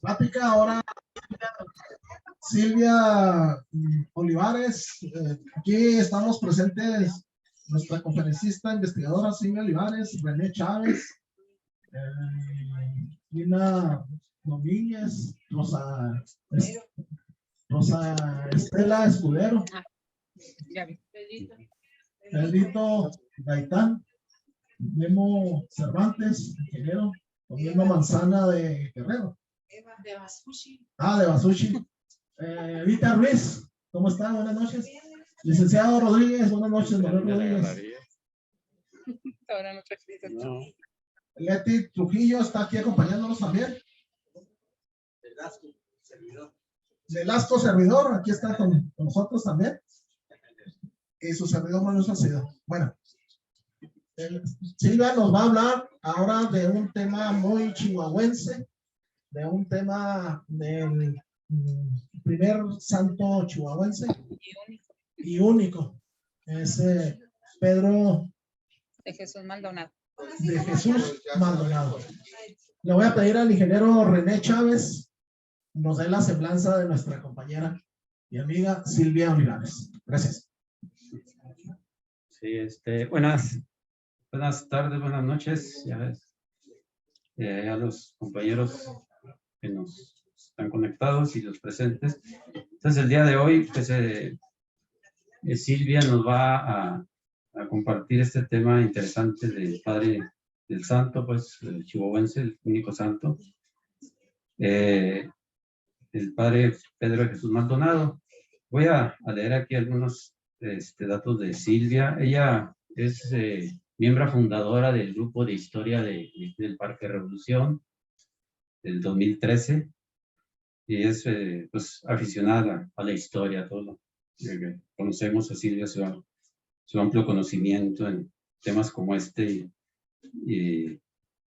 Plática ahora Silvia Olivares. Aquí estamos presentes nuestra conferencista investigadora Silvia Olivares, René Chávez, Lina Domínguez, Rosa Estela Escudero, Pedrito Gaitán, Memo Cervantes, ingeniero, Memo Manzana de Guerrero. De Basushi. De Basushi. Vita Ruiz, ¿cómo está? Buenas noches. Licenciado Rodríguez, buenas noches. Manuel Rodríguez. Ahora no trajiste. No. Leti Trujillo está aquí acompañándonos también. Velasco Servidor, aquí está con nosotros también. Y su servidor Manuel Salcedo. Bueno, Silvia nos va a hablar ahora de un tema muy chihuahuense, de un tema del primer santo chihuahuense y único. Es Pedro de Jesús Maldonado. De Jesús Maldonado. Le voy a pedir al ingeniero René Chávez nos dé la semblanza de nuestra compañera y amiga Silvia Olivares. Gracias. Sí, buenas tardes, buenas noches. A los compañeros que nos están conectados y los presentes. Entonces, el día de hoy, pues, Silvia nos va a compartir este tema interesante del Padre del Santo, pues, el chihuahuense, el único santo. El Padre Pedro de Jesús Maldonado. Voy a leer aquí algunos datos de Silvia. Ella es miembro fundadora del grupo de historia del Parque Revolución del 2013 y es pues aficionada a la historia, a todo. Conocemos a Silvia, su amplio conocimiento en temas como este y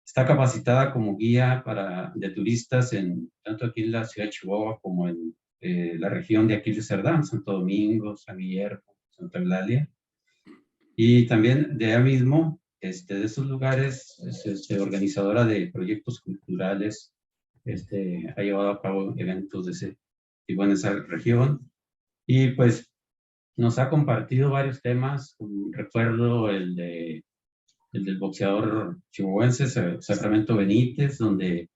está capacitada como guía de turistas tanto aquí en la ciudad de Chihuahua como en la región de aquí de Cerdán, Santo Domingo, San Guillermo, Santa Eulalia. Y también de allá mismo, de esos lugares, es organizadora de proyectos culturales, ha llevado a cabo eventos de ese tipo en esa región. Y pues nos ha compartido varios temas, recuerdo el del boxeador chihuahuense Sacramento Benítez, donde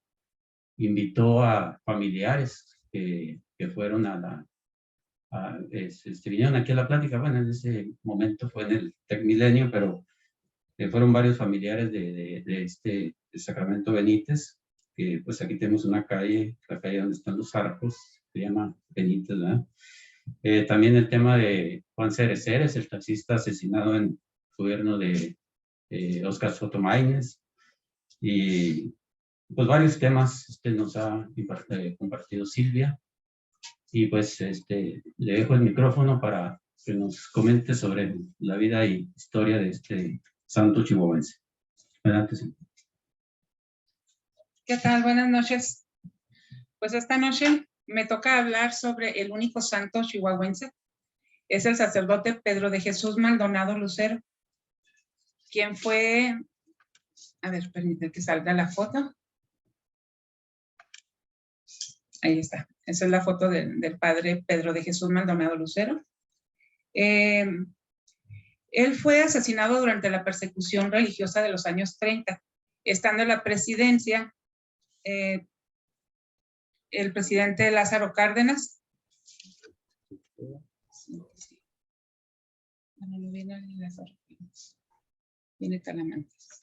invitó a familiares que fueron vinieron aquí a la plática. Bueno, en ese momento fue en el TecMilenio, pero fueron varios familiares de Sacramento Benítez, que pues aquí tenemos una calle, la calle donde están los arcos, se llama Benítez, ¿verdad? También el tema de Juan Cereceres, el taxista asesinado en el gobierno de Oscar Sotomayor, y pues varios temas nos ha compartido Silvia, y pues le dejo el micrófono para que nos comente sobre la vida y historia de este santo chihuahuense. Adelante, Silvia. ¿Qué tal? Buenas noches. Pues esta noche me toca hablar sobre el único santo chihuahuense. Es el sacerdote Pedro de Jesús Maldonado Lucero, quien fue, a ver, permíteme que salga la foto. Ahí está. Esa es la foto del padre Pedro de Jesús Maldonado Lucero. Él fue asesinado durante la persecución religiosa de los años 30. Estando en la presidencia, el presidente Lázaro Cárdenas. No viene Lázaro. Viene Talamantes.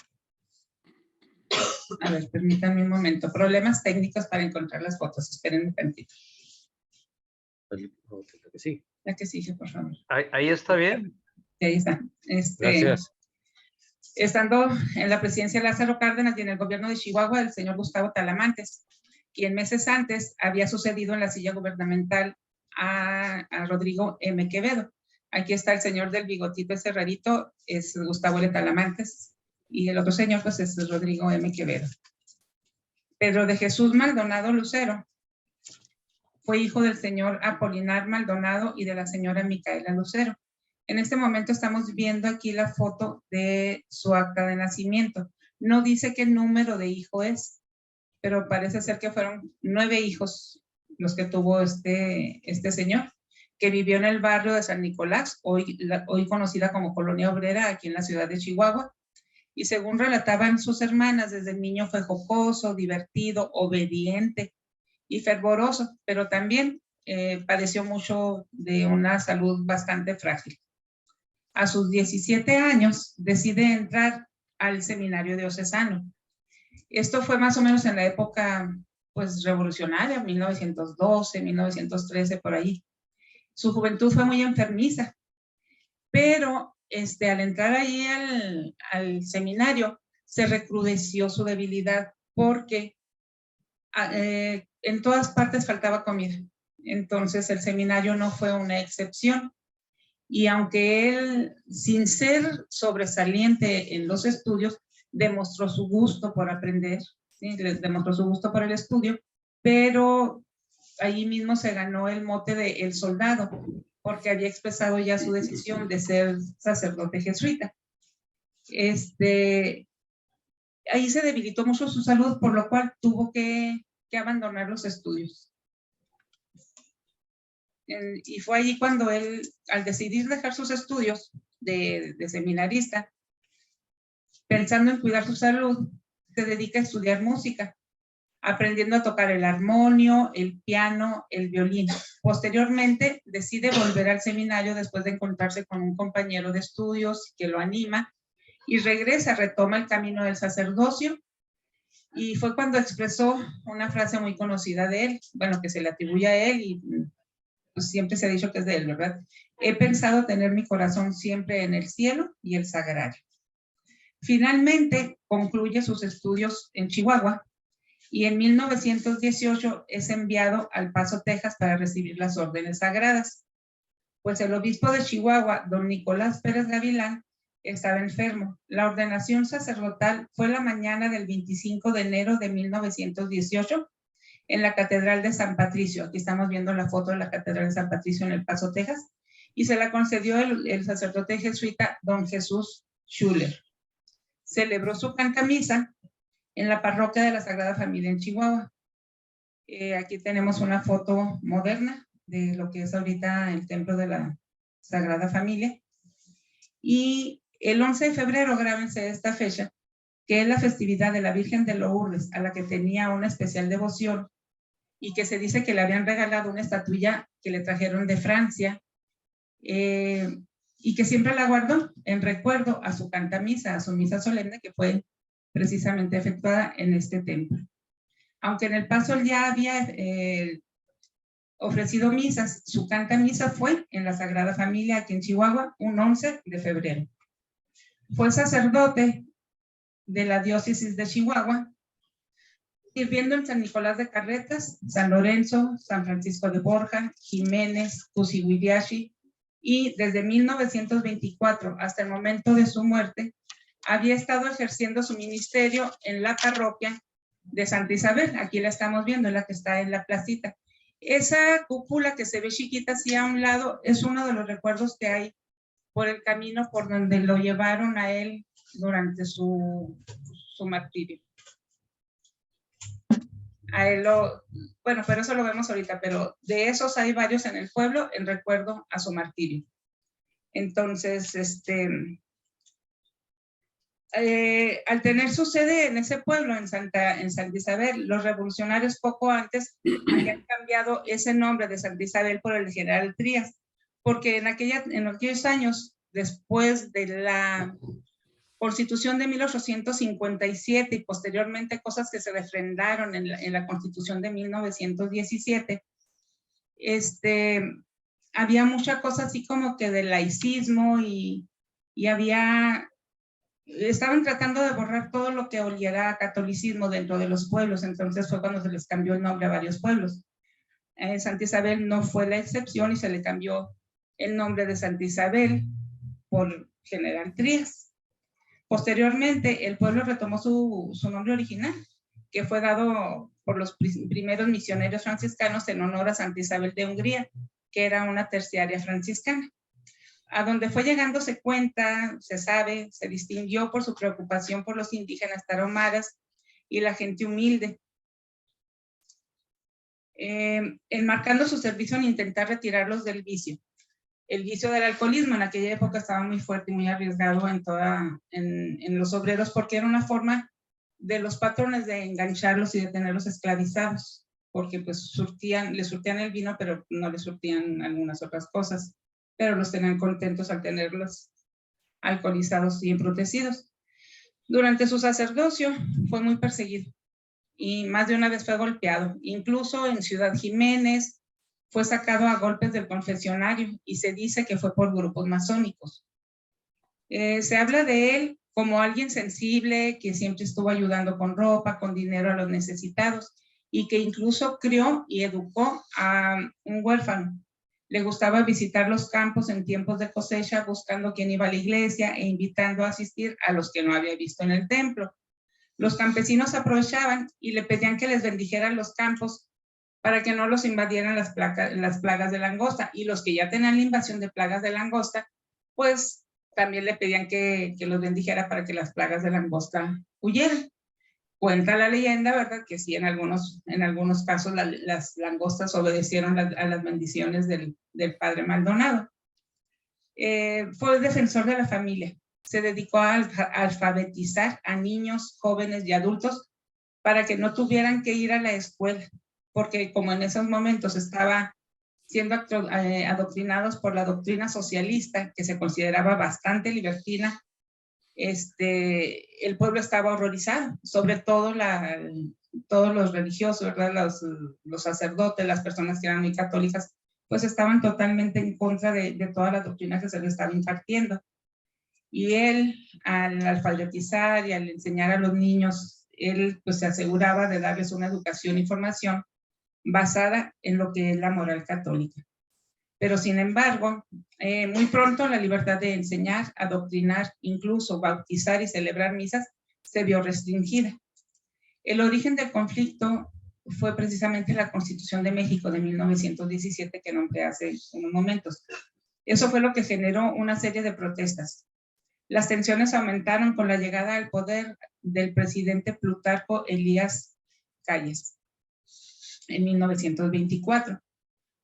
A ver, permítanme un momento. Problemas técnicos para encontrar las fotos. Esperen un tantito. La que sigue, por favor. Ahí está bien. Ahí está. Gracias. Estando en la presidencia de Lázaro Cárdenas y en el gobierno de Chihuahua, el señor Gustavo Talamantes, quien meses antes había sucedido en la silla gubernamental a Rodrigo M. Quevedo. Aquí está el señor del bigotito, ese rarito, es Gustavo L. Talamantes, y el otro señor, pues, es Rodrigo M. Quevedo. Pedro de Jesús Maldonado Lucero fue hijo del señor Apolinar Maldonado y de la señora Micaela Lucero. En este momento estamos viendo aquí la foto de su acta de nacimiento. No dice qué número de hijo es, pero parece ser que fueron 9 hijos los que tuvo este señor, que vivió en el barrio de San Nicolás, hoy conocida como Colonia Obrera, aquí en la ciudad de Chihuahua. Y según relataban sus hermanas, desde niño fue jocoso, divertido, obediente y fervoroso, pero también padeció mucho de una salud bastante frágil. A sus 17 años decide entrar al seminario diocesano. Esto fue más o menos en la época pues revolucionaria, 1912, 1913, por ahí. Su juventud fue muy enfermiza, pero al entrar ahí al seminario se recrudeció su debilidad porque en todas partes faltaba comida. Entonces el seminario no fue una excepción. Y aunque él, sin ser sobresaliente en los estudios, demostró su gusto por aprender, ¿sí? Les demostró su gusto por el estudio, pero ahí mismo se ganó el mote de el soldado, porque había expresado ya su decisión de ser sacerdote jesuita. Ahí se debilitó mucho su salud, por lo cual tuvo que abandonar los estudios. Y fue allí cuando él, al decidir dejar sus estudios de seminarista, pensando en cuidar su salud, se dedica a estudiar música, aprendiendo a tocar el armonio, el piano, el violín. Posteriormente, decide volver al seminario después de encontrarse con un compañero de estudios que lo anima y regresa, retoma el camino del sacerdocio. Y fue cuando expresó una frase muy conocida de él, bueno, que se le atribuye a él y pues siempre se ha dicho que es de él, ¿verdad? He pensado tener mi corazón siempre en el cielo y el sagrario. Finalmente, concluye sus estudios en Chihuahua y en 1918 es enviado al Paso, Texas, para recibir las órdenes sagradas. Pues el obispo de Chihuahua, don Nicolás Pérez Gavilán, estaba enfermo. La ordenación sacerdotal fue la mañana del 25 de enero de 1918 en la Catedral de San Patricio. Aquí estamos viendo la foto de la Catedral de San Patricio en El Paso, Texas, y se la concedió el sacerdote jesuita don Jesús Schuller. Celebró su cantamisa en la parroquia de la Sagrada Familia en Chihuahua. Aquí tenemos una foto moderna de lo que es ahorita el templo de la Sagrada Familia. Y el 11 de febrero, grábense esta fecha, que es la festividad de la Virgen de Lourdes, a la que tenía una especial devoción, y que se dice que le habían regalado una estatuilla que le trajeron de Francia, y que siempre la guardó en recuerdo a su cantamisa, a su misa solemne, que fue precisamente efectuada en este templo. Aunque en El Paso él ya había ofrecido misas, su cantamisa fue en la Sagrada Familia aquí en Chihuahua, un 11 de febrero. Fue sacerdote de la diócesis de Chihuahua, sirviendo en San Nicolás de Carretas, San Lorenzo, San Francisco de Borja, Jiménez, Cusihuiriachi, y desde 1924 hasta el momento de su muerte, había estado ejerciendo su ministerio en la parroquia de Santa Isabel. Aquí la estamos viendo, la que está en la placita. Esa cúpula que se ve chiquita así a un lado es uno de los recuerdos que hay por el camino por donde lo llevaron a él durante su martirio. A él bueno, pero eso lo vemos ahorita, pero de esos hay varios en el pueblo en recuerdo a su martirio. Entonces, al tener su sede en ese pueblo, en Santa Isabel, los revolucionarios poco antes habían cambiado ese nombre de Santa Isabel por el general Trías, porque en aquellos años, después de la Constitución de 1857 y posteriormente cosas que se refrendaron en la Constitución de 1917, había mucha cosa así como que de laicismo y estaban tratando de borrar todo lo que oliera a catolicismo dentro de los pueblos. Entonces fue cuando se les cambió el nombre a varios pueblos. Santa Isabel no fue la excepción y se le cambió el nombre de Santa Isabel por General Trías. Posteriormente, el pueblo retomó su nombre original, que fue dado por los primeros misioneros franciscanos en honor a Santa Isabel de Hungría, que era una terciaria franciscana. A donde fue llegando se cuenta, se sabe, se distinguió por su preocupación por los indígenas tarahumaras y la gente humilde. enmarcando su servicio en intentar retirarlos del vicio. El vicio del alcoholismo en aquella época estaba muy fuerte y muy arriesgado en los obreros, porque era una forma de los patrones de engancharlos y de tenerlos esclavizados, porque pues les surtían el vino, pero no les surtían algunas otras cosas, pero los tenían contentos al tenerlos alcoholizados y embrutecidos. Durante su sacerdocio fue muy perseguido y más de una vez fue golpeado. Incluso en Ciudad Jiménez fue sacado a golpes del confesionario y se dice que fue por grupos masónicos. Se habla de él como alguien sensible, que siempre estuvo ayudando con ropa, con dinero a los necesitados, y que incluso crió y educó a un huérfano. Le gustaba visitar los campos en tiempos de cosecha, buscando quién iba a la iglesia e invitando a asistir a los que no había visto en el templo. Los campesinos aprovechaban y le pedían que les bendijeran los campos para que no los invadieran las plagas de langosta, y los que ya tenían la invasión de plagas de langosta, pues también le pedían que los bendijera para que las plagas de langosta huyeran. Cuenta la leyenda, ¿verdad?, que sí, en algunos casos las langostas obedecieron a las bendiciones del padre Maldonado. Fue el defensor de la familia. Se dedicó a alfabetizar a niños, jóvenes y adultos para que no tuvieran que ir a la escuela, porque como en esos momentos estaba siendo adoctrinados por la doctrina socialista, que se consideraba bastante libertina, el pueblo estaba horrorizado, sobre todo todos los religiosos, ¿verdad? Los sacerdotes, las personas que eran muy católicas, pues estaban totalmente en contra de toda la doctrina que se le estaba impartiendo. Y él, al alfabetizar y al enseñar a los niños, él pues se aseguraba de darles una educación y formación basada en lo que es la moral católica. Pero sin embargo, muy pronto la libertad de enseñar, adoctrinar, incluso bautizar y celebrar misas se vio restringida. El origen del conflicto fue precisamente la Constitución de México de 1917 que nombré hace unos momentos. Eso fue lo que generó una serie de protestas. Las tensiones aumentaron con la llegada al poder del presidente Plutarco Elías Calles en 1924.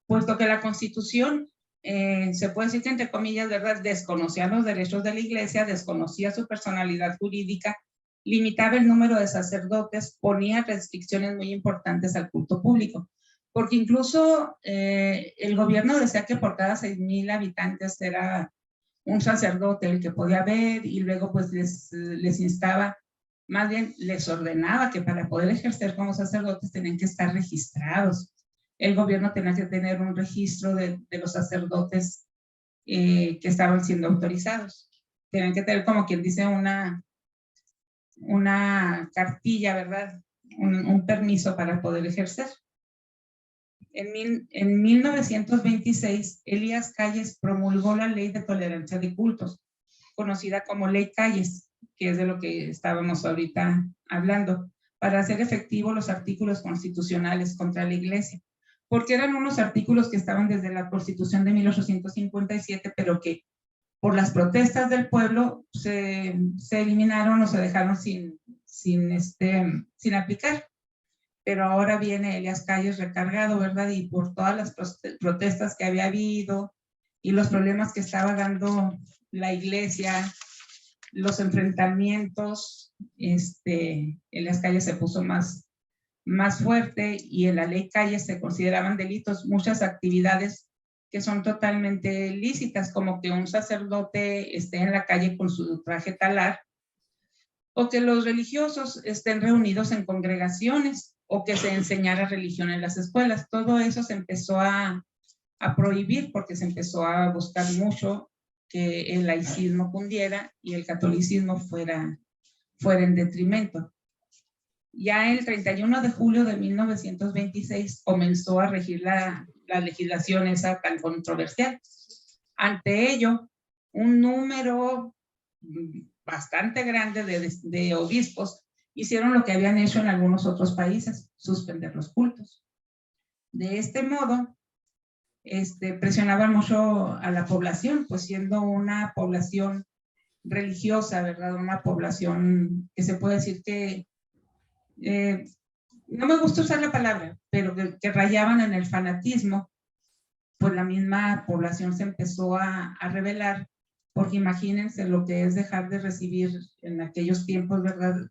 Puesto que la Constitución, se puede decir que entre comillas, ¿verdad?, desconocía los derechos de la Iglesia, desconocía su personalidad jurídica, limitaba el número de sacerdotes, ponía restricciones muy importantes al culto público, porque incluso el gobierno decía que por cada 6,000 habitantes era un sacerdote el que podía haber, y luego pues les instaba, más bien les ordenaba que para poder ejercer como sacerdotes tenían que estar registrados. El gobierno tenía que tener un registro de los sacerdotes que estaban siendo autorizados. Tenían que tener, como quien dice, una cartilla, ¿verdad? Un permiso para poder ejercer. En 1926, Elías Calles promulgó la Ley de Tolerancia de Cultos, conocida como Ley Calles, que es de lo que estábamos ahorita hablando, para hacer efectivos los artículos constitucionales contra la Iglesia, porque eran unos artículos que estaban desde la Constitución de 1857, pero que por las protestas del pueblo se eliminaron o se dejaron sin aplicar. Pero ahora viene Elías Calles recargado, ¿verdad? Y por todas las protestas que había habido y los problemas que estaba dando la Iglesia, los enfrentamientos, Elías Calles se puso más fuerte, y en la Ley Calles se consideraban delitos muchas actividades que son totalmente lícitas, como que un sacerdote esté en la calle con su traje talar, o que los religiosos estén reunidos en congregaciones, o que se enseñara religión en las escuelas. Todo eso se empezó a prohibir, porque se empezó a buscar mucho que el laicismo cundiera y el catolicismo fuera en detrimento. Ya el 31 de julio de 1926 comenzó a regir la legislación esa tan controversial. Ante ello, un número bastante grande de obispos hicieron lo que habían hecho en algunos otros países: suspender los cultos. De este modo, presionaban mucho a la población, pues siendo una población religiosa, ¿verdad? Una población que se puede decir que no me gusta usar la palabra, pero que rayaban en el fanatismo, pues la misma población se empezó a rebelar, porque imagínense lo que es dejar de recibir en aquellos tiempos, ¿verdad?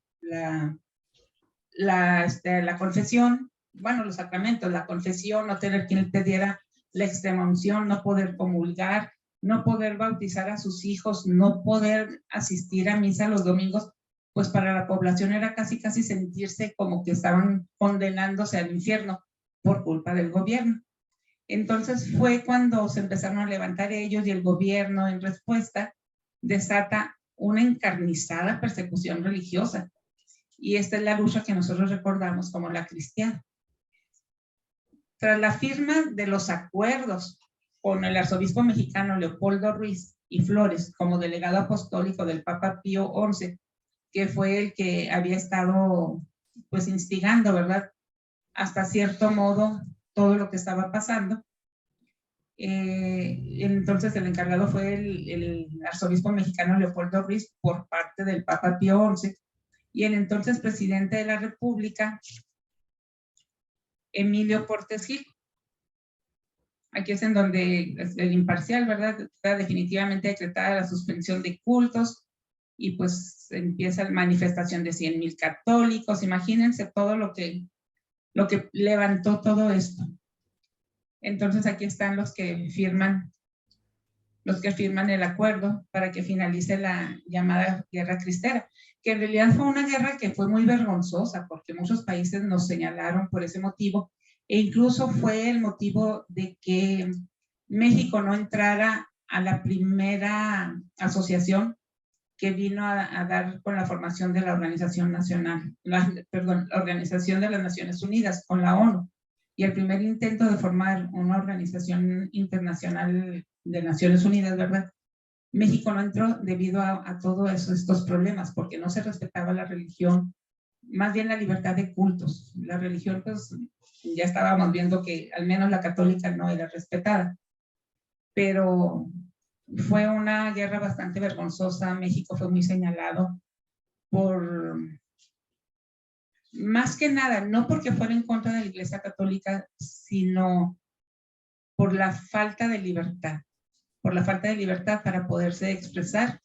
La confesión, bueno, los sacramentos, la confesión, no tener quien te diera la extrema unción, no poder comulgar, no poder bautizar a sus hijos, no poder asistir a misa los domingos, pues para la población era casi sentirse como que estaban condenándose al infierno por culpa del gobierno. Entonces fue cuando se empezaron a levantar ellos y el gobierno en respuesta desata una encarnizada persecución religiosa. Y esta es la lucha que nosotros recordamos como la cristiana. Tras la firma de los acuerdos con el arzobispo mexicano Leopoldo Ruiz y Flores como delegado apostólico del Papa Pío XI, que fue el que había estado pues instigando, ¿verdad? Hasta cierto modo todo lo que estaba pasando. Entonces el encargado fue el arzobispo mexicano Leopoldo Ruiz por parte del Papa Pío XI y el entonces presidente de la República, Emilio Portes Gil. Aquí es en donde el imparcial, ¿verdad? Está definitivamente decretada la suspensión de cultos y pues empieza la manifestación de 100,000 católicos. Imagínense todo lo que levantó todo esto. Entonces aquí están los que firman el acuerdo para que finalice la llamada Guerra Cristera, que en realidad fue una guerra que fue muy vergonzosa porque muchos países nos señalaron por ese motivo e incluso fue el motivo de que México no entrara a la primera asociación que vino a dar con la formación de la Organización Nacional, la Organización de las Naciones Unidas, con la ONU. Y el primer intento de formar una organización internacional de Naciones Unidas, ¿verdad? México no entró debido a todos estos problemas, porque no se respetaba la religión, más bien la libertad de cultos. La religión, pues, ya estábamos viendo que al menos la católica no era respetada. Pero fue una guerra bastante vergonzosa. México fue muy señalado por... Más que nada, no porque fuera en contra de la Iglesia Católica, sino por la falta de libertad. Por la falta de libertad para poderse expresar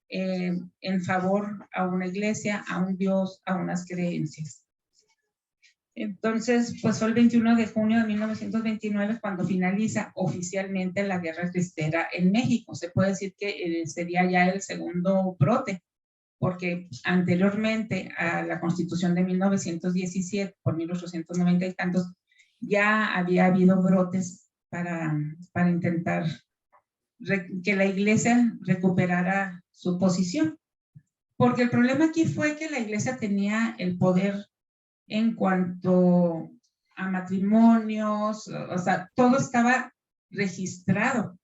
en favor a una iglesia, a un Dios, a unas creencias. Entonces, pues fue el 21 de junio de 1929 cuando finaliza oficialmente la Guerra Cristera en México. Se puede decir que sería ya el segundo brote, porque anteriormente a la Constitución de 1917, por 1890 y tantos, ya había habido brotes para intentar que la iglesia recuperara su posición. Porque el problema aquí fue que la iglesia tenía el poder en cuanto a matrimonios, o sea, todo estaba registrado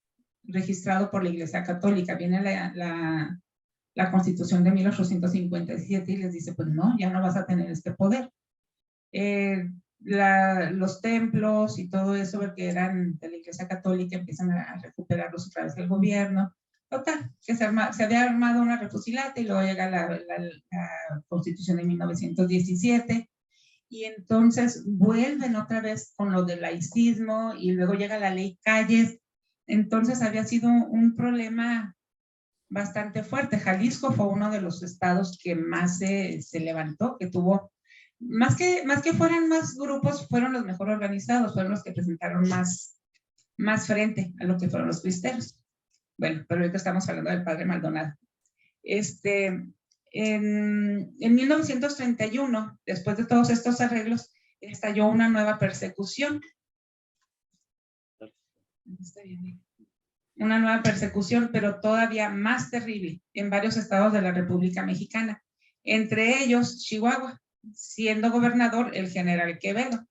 por la Iglesia Católica. Viene la Constitución de 1857 y les dice, pues no, ya no vas a tener este poder. Los templos y todo eso que eran de la Iglesia Católica empiezan a recuperarlos otra vez del gobierno. Total, que se había armado una refusilata y luego llega la Constitución de 1917 y entonces vuelven otra vez con lo del laicismo y luego llega la ley Calles. Entonces había sido un problema bastante fuerte. Jalisco fue uno de los estados que más se levantó, que tuvo, más que fueran más grupos, fueron los mejor organizados, fueron los que presentaron más frente a lo que fueron los cristeros. Bueno, pero ahorita estamos hablando del padre Maldonado. En 1931, después de todos estos arreglos, estalló una nueva persecución. Una nueva persecución, pero todavía más terrible en varios estados de la República Mexicana, entre ellos Chihuahua, siendo gobernador el general Quevedo.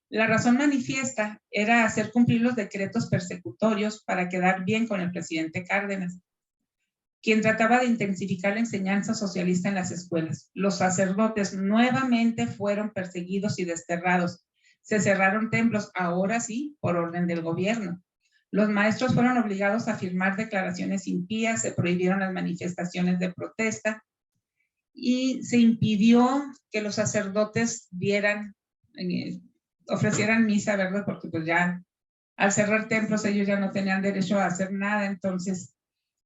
La razón manifiesta era hacer cumplir los decretos persecutorios para quedar bien con el presidente Cárdenas, quien trataba de intensificar la enseñanza socialista en las escuelas. Los sacerdotes nuevamente fueron perseguidos y desterrados. Se cerraron templos, ahora sí, por orden del gobierno. Los maestros fueron obligados a firmar declaraciones impías, se prohibieron las manifestaciones de protesta y se impidió que los sacerdotes ofrecieran misa, ¿verdad? Porque pues ya al cerrar templos ellos ya no tenían derecho a hacer nada. Entonces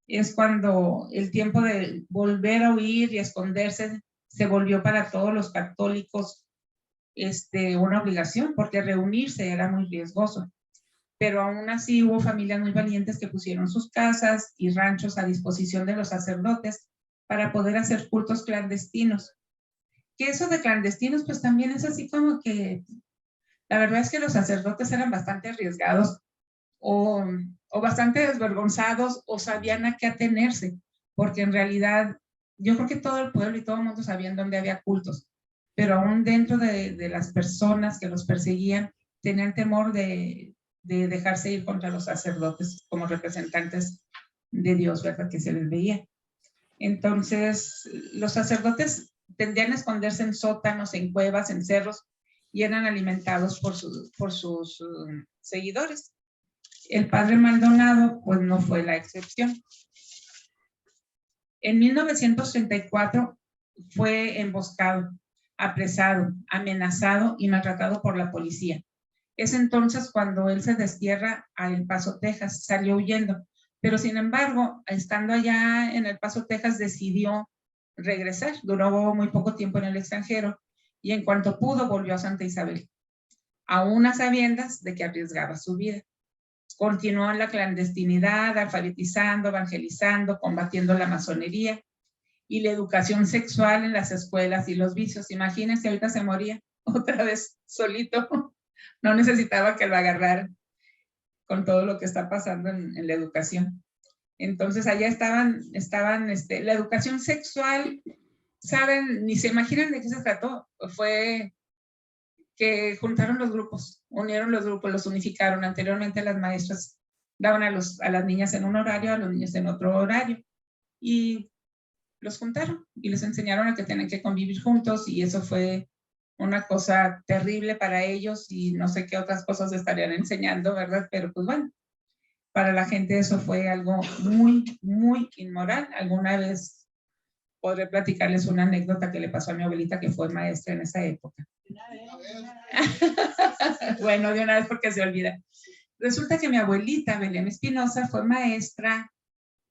es cuando el tiempo de volver a huir y esconderse se volvió para todos los católicos una obligación, porque reunirse era muy riesgoso. Pero aún así hubo familias muy valientes que pusieron sus casas y ranchos a disposición de los sacerdotes para poder hacer cultos clandestinos. Que eso de clandestinos pues también es así como que la verdad es que los sacerdotes eran bastante arriesgados o bastante desvergonzados o sabían a qué atenerse, porque en realidad yo creo que todo el pueblo y todo el mundo sabían dónde había cultos, pero aún dentro de las personas que los perseguían tenían temor de dejarse ir contra los sacerdotes como representantes de Dios, ¿verdad? Que se les veía. Entonces, los sacerdotes tendían a esconderse en sótanos, en cuevas, en cerros, y eran alimentados por sus seguidores. El padre Maldonado, pues no fue la excepción. En 1934 fue emboscado, apresado, amenazado y maltratado por la policía. Es entonces cuando él se destierra a El Paso, Texas, salió huyendo. Pero sin embargo, estando allá en El Paso, Texas, decidió regresar. Duró muy poco tiempo en el extranjero y en cuanto pudo volvió a Santa Isabel, aún a sabiendas de que arriesgaba su vida. Continuó en la clandestinidad, alfabetizando, evangelizando, combatiendo la masonería y la educación sexual en las escuelas y los vicios. Imagínense, ahorita se moría otra vez solito. No necesitaba que lo agarraran con todo lo que está pasando en la educación. Entonces allá estaban la educación sexual, ¿saben? Ni se imaginan de qué se trató. Fue que juntaron los grupos, unieron los grupos, los unificaron. Anteriormente las maestras daban a las niñas en un horario, a los niños en otro horario, y los juntaron y les enseñaron a que tienen que convivir juntos, y eso fue una cosa terrible para ellos, y no sé qué otras cosas estarían enseñando, ¿verdad? Pero pues bueno, para la gente eso fue algo muy, muy inmoral. Alguna vez podré platicarles una anécdota que le pasó a mi abuelita, que fue maestra en esa época. Bueno, de una vez porque se olvida. Resulta que mi abuelita, Belén Espinosa, fue maestra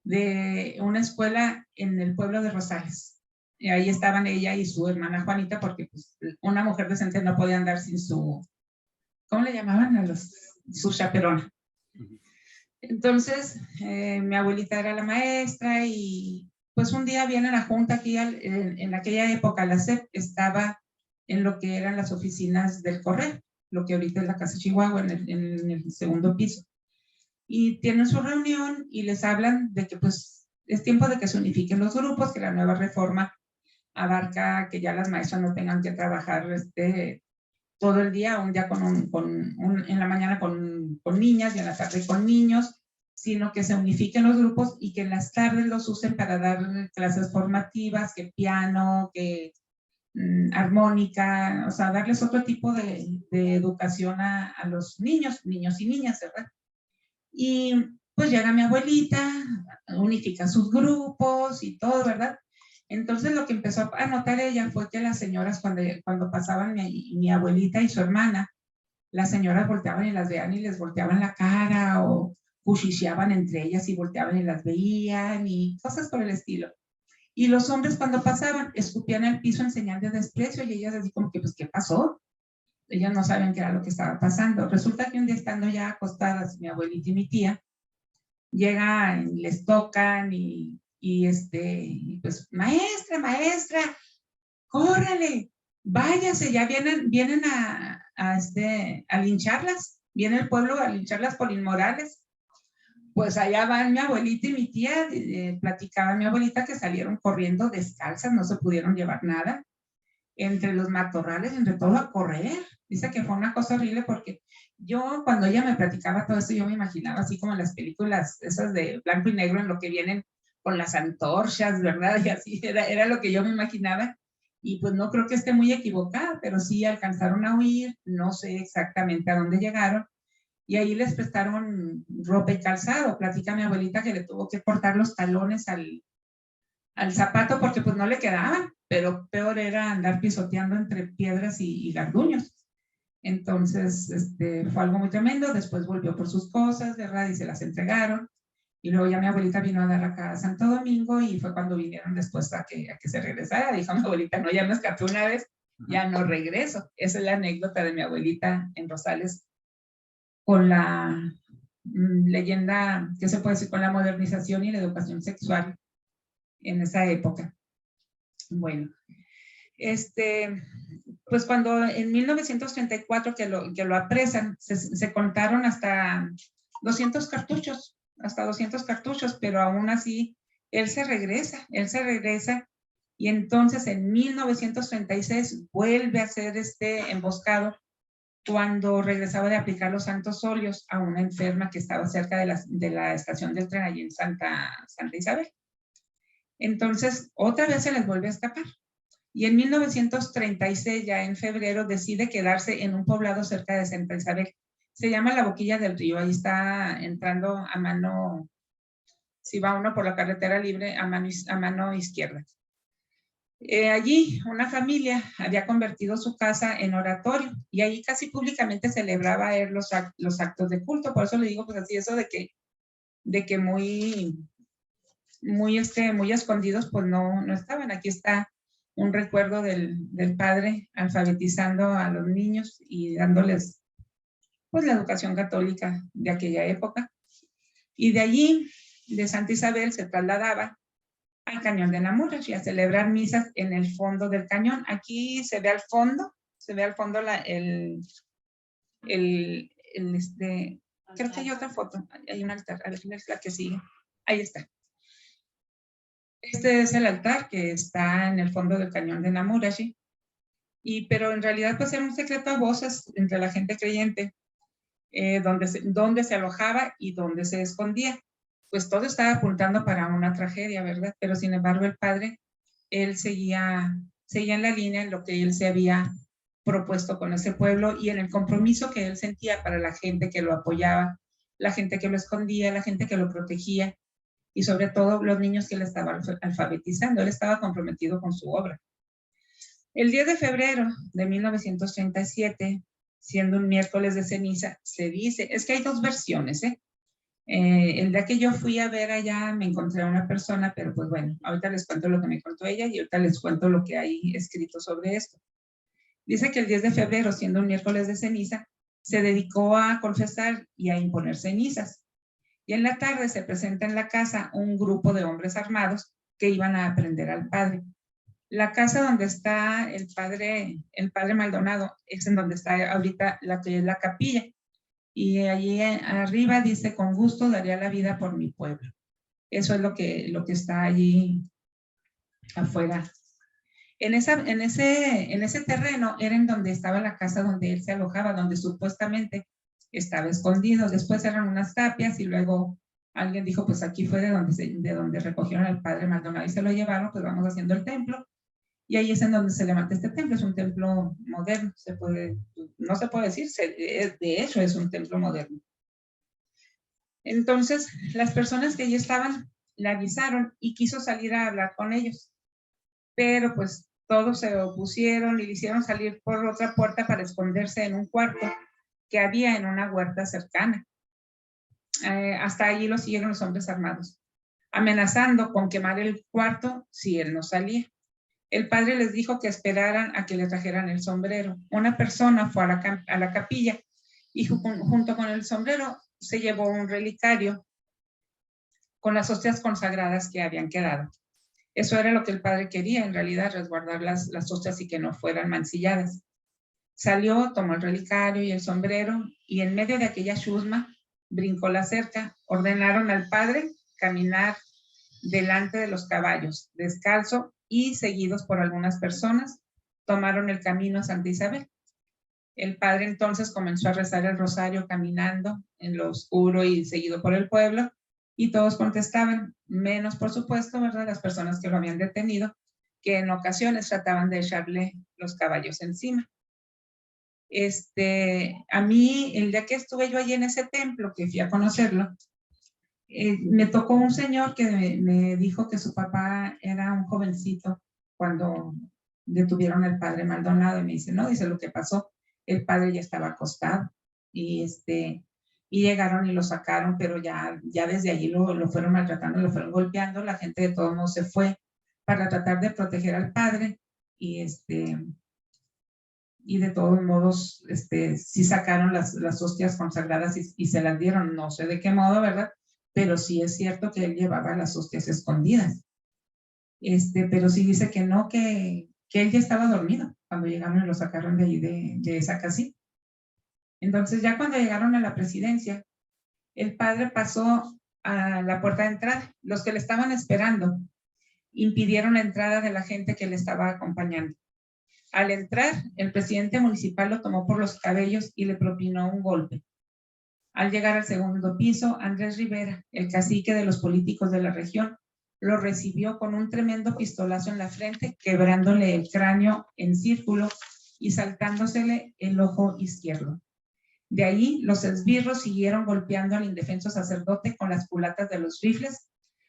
de una escuela en el pueblo de Rosales. Y ahí estaban ella y su hermana Juanita, porque pues, una mujer decente no podía andar sin su, ¿cómo le llamaban a su chaperona? Entonces, mi abuelita era la maestra y pues un día viene la junta aquí, en aquella época la SEP estaba en lo que eran las oficinas del correo, lo que ahorita es la Casa Chihuahua, en el segundo piso. Y tienen su reunión y les hablan de que pues es tiempo de que se unifiquen los grupos, que la nueva reforma abarca que ya las maestras no tengan que trabajar todo el día, un día en la mañana con niñas y en la tarde con niños, sino que se unifiquen los grupos y que en las tardes los usen para dar clases formativas, que piano, que armónica, o sea, darles otro tipo de educación a los niños y niñas, ¿verdad? Y pues llega mi abuelita, unifica sus grupos y todo, ¿verdad? Entonces lo que empezó a notar ella fue que las señoras cuando pasaban mi abuelita y su hermana, las señoras volteaban y las veían y les volteaban la cara o cuchicheaban entre ellas y volteaban y las veían y cosas por el estilo. Y los hombres cuando pasaban escupían al piso en señal de desprecio y ellas así como que pues ¿qué pasó? Ellas no sabían qué era lo que estaba pasando. Resulta que un día estando ya acostadas mi abuelita y mi tía, llegan, les tocan y pues maestra, córrale, váyase, ya vienen a lincharlas, viene el pueblo a lincharlas por inmorales. Pues allá van mi abuelita y mi tía, platicaba mi abuelita que salieron corriendo descalzas, no se pudieron llevar nada, entre los matorrales, entre todo a correr. Dice que fue una cosa horrible porque yo, cuando ella me platicaba todo eso, yo me imaginaba así como en las películas esas de blanco y negro, en lo que vienen con las antorchas, ¿verdad? Y así era lo que yo me imaginaba. Y pues no creo que esté muy equivocada, pero sí alcanzaron a huir, no sé exactamente a dónde llegaron, y ahí les prestaron ropa y calzado. Platica mi abuelita que le tuvo que cortar los talones al zapato porque pues no le quedaban, pero peor era andar pisoteando entre piedras y garduños. Entonces, fue algo muy tremendo. Después volvió por sus cosas, ¿verdad? Y se las entregaron. Y luego ya mi abuelita vino a dar acá a Santo Domingo y fue cuando vinieron después a que se regresara. Dijo mi abuelita, no, ya me escapé una vez, ya no regreso. Esa es la anécdota de mi abuelita en Rosales con la leyenda, ¿qué se puede decir? Con la modernización y la educación sexual en esa época. Bueno, pues cuando en 1934 que lo apresan, se contaron hasta 200 cartuchos, pero aún así él se regresa y entonces en 1936 vuelve a ser emboscado cuando regresaba de aplicar los santos óleos a una enferma que estaba cerca de la estación del tren allí en Santa Isabel. Entonces otra vez se les vuelve a escapar. Y en 1936, ya en febrero, decide quedarse en un poblado cerca de Santa Isabel. Se llama La Boquilla del Río. Ahí está entrando a mano, si va uno por la carretera libre, a mano izquierda. Allí una familia había convertido su casa en oratorio y ahí casi públicamente celebraba él los actos de culto. Por eso le digo, pues así, eso de que muy escondidos, pues no estaban. Aquí está un recuerdo del padre alfabetizando a los niños y dándoles pues la educación católica de aquella época. Y de allí, de Santa Isabel, se trasladaba al Cañón de Namuras y a celebrar misas en el fondo del cañón. Aquí se ve al fondo creo que hay otra foto, hay un altar, a ver, es la que sigue, ahí está. Este es el altar que está en el fondo del Cañón de Namurashi, pero en realidad pues era un secreto a voces entre la gente creyente, donde se alojaba y donde se escondía. Pues todo estaba apuntando para una tragedia, ¿verdad? Pero sin embargo el padre, él seguía en la línea en lo que él se había propuesto con ese pueblo y en el compromiso que él sentía para la gente que lo apoyaba, la gente que lo escondía, la gente que lo protegía, y sobre todo los niños que él estaba alfabetizando. Él estaba comprometido con su obra. El 10 de febrero de 1937, siendo un miércoles de ceniza, se dice, es que hay dos versiones, el día que yo fui a ver allá me encontré a una persona, pero pues bueno, ahorita les cuento lo que me contó ella y ahorita les cuento lo que hay escrito sobre esto. Dice que el 10 de febrero, siendo un miércoles de ceniza, se dedicó a confesar y a imponer cenizas. Y en la tarde se presenta en la casa un grupo de hombres armados que iban a aprender al padre. La casa donde está el padre Maldonado es en donde está ahorita la que es la capilla. Y allí arriba dice, con gusto daría la vida por mi pueblo. Eso es lo que está allí afuera. En ese terreno era en donde estaba la casa donde él se alojaba, donde supuestamente estaba escondido. Después eran unas tapias y luego alguien dijo, pues aquí fue de donde recogieron al padre Maldonado y se lo llevaron, pues vamos haciendo el templo. Y ahí es en donde se levanta este templo. Es un templo moderno, no se puede decir, de hecho es un templo moderno. Entonces, las personas que allí estaban le avisaron y quiso salir a hablar con ellos. Pero pues todos se opusieron y le hicieron salir por otra puerta para esconderse en un cuarto que había en una huerta cercana. Hasta allí lo siguieron los hombres armados, amenazando con quemar el cuarto si él no salía. El padre les dijo que esperaran a que le trajeran el sombrero. Una persona fue a la capilla y junto con el sombrero se llevó un relicario con las hostias consagradas que habían quedado. Eso era lo que el padre quería, en realidad, resguardar las hostias y que no fueran mancilladas. Salió, tomó el relicario y el sombrero, y en medio de aquella chusma, brincó la cerca. Ordenaron al padre caminar delante de los caballos, descalzo y seguidos por algunas personas, tomaron el camino a Santa Isabel. El padre entonces comenzó a rezar el rosario caminando en lo oscuro y seguido por el pueblo, y todos contestaban, menos por supuesto, ¿verdad?, las personas que lo habían detenido, que en ocasiones trataban de echarle los caballos encima. A mí, el día que estuve yo allí en ese templo, que fui a conocerlo, Me tocó un señor que me dijo que su papá era un jovencito cuando detuvieron al padre Maldonado, y me dice, no, dice, lo que pasó, el padre ya estaba acostado, y llegaron y lo sacaron, pero ya desde allí lo fueron maltratando, lo fueron golpeando, la gente de todos modos se fue para tratar de proteger al padre, y de todos modos, sí sacaron las hostias consagradas y se las dieron, no sé de qué modo, ¿verdad? Pero sí es cierto que él llevaba las hostias escondidas. Pero sí dice que no, que él ya estaba dormido cuando llegaron y lo sacaron de ahí de esa casita. Entonces ya cuando llegaron a la presidencia, el padre pasó a la puerta de entrada. Los que le estaban esperando impidieron la entrada de la gente que le estaba acompañando. Al entrar, el presidente municipal lo tomó por los cabellos y le propinó un golpe. Al llegar al segundo piso, Andrés Rivera, el cacique de los políticos de la región, lo recibió con un tremendo pistolazo en la frente, quebrándole el cráneo en círculo y saltándosele el ojo izquierdo. De ahí, los esbirros siguieron golpeando al indefenso sacerdote con las culatas de los rifles,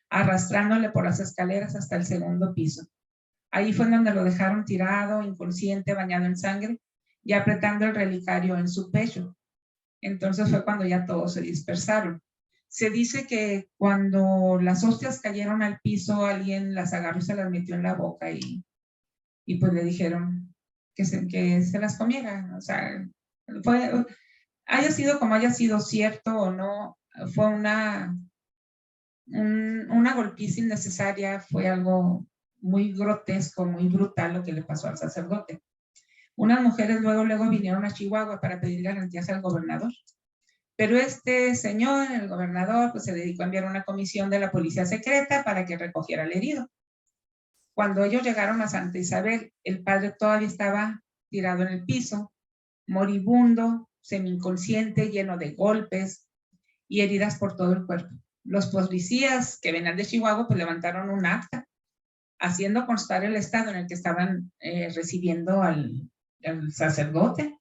arrastrándole por las escaleras hasta el segundo piso. Ahí fue donde lo dejaron tirado, inconsciente, bañado en sangre y apretando el relicario en su pecho. Entonces fue cuando ya todos se dispersaron. Se dice que cuando las hostias cayeron al piso, alguien las agarró y se las metió en la boca y pues le dijeron que se las comiera. O sea, haya sido como haya sido, cierto o no, fue una golpiza innecesaria, fue algo muy grotesco, muy brutal lo que le pasó al sacerdote. Unas mujeres luego vinieron a Chihuahua para pedir garantías al gobernador. Pero este señor, el gobernador, pues se dedicó a enviar una comisión de la policía secreta para que recogiera al herido. Cuando ellos llegaron a Santa Isabel, el padre todavía estaba tirado en el piso, moribundo, semi-inconsciente, lleno de golpes y heridas por todo el cuerpo. Los policías que venían de Chihuahua pues levantaron un acta haciendo constar el estado en el que estaban recibiendo al sacerdote,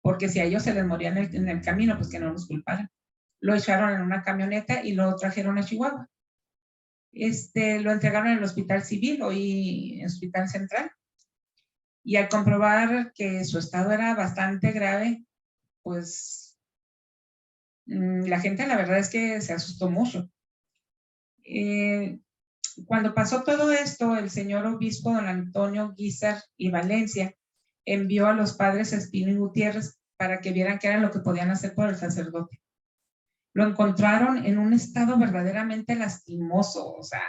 porque si a ellos se les moría en el camino, pues que no los culparan. Lo echaron en una camioneta y lo trajeron a Chihuahua. Lo entregaron en el hospital civil, hoy hospital central, y al comprobar que su estado era bastante grave, pues la gente la verdad es que se asustó mucho. Cuando pasó todo esto, el señor obispo don Antonio Guízar y Valencia envió a los padres Espino y Gutiérrez para que vieran qué era lo que podían hacer por el sacerdote. Lo encontraron en un estado verdaderamente lastimoso, o sea,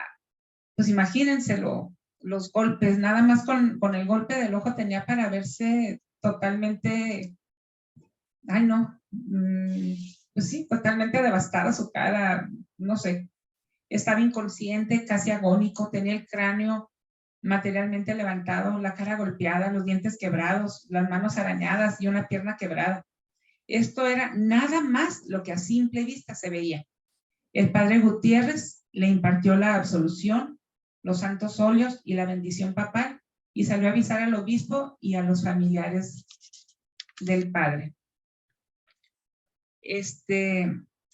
pues imagínenselo, los golpes, nada más con el golpe del ojo tenía para verse totalmente, ay no, pues sí, totalmente devastada su cara, no sé, estaba inconsciente, casi agónico, tenía el cráneo materialmente levantado, la cara golpeada, los dientes quebrados, las manos arañadas y una pierna quebrada. Esto era nada más lo que a simple vista se veía. El padre Gutiérrez le impartió la absolución, los santos óleos y la bendición papal y salió a avisar al obispo y a los familiares del padre.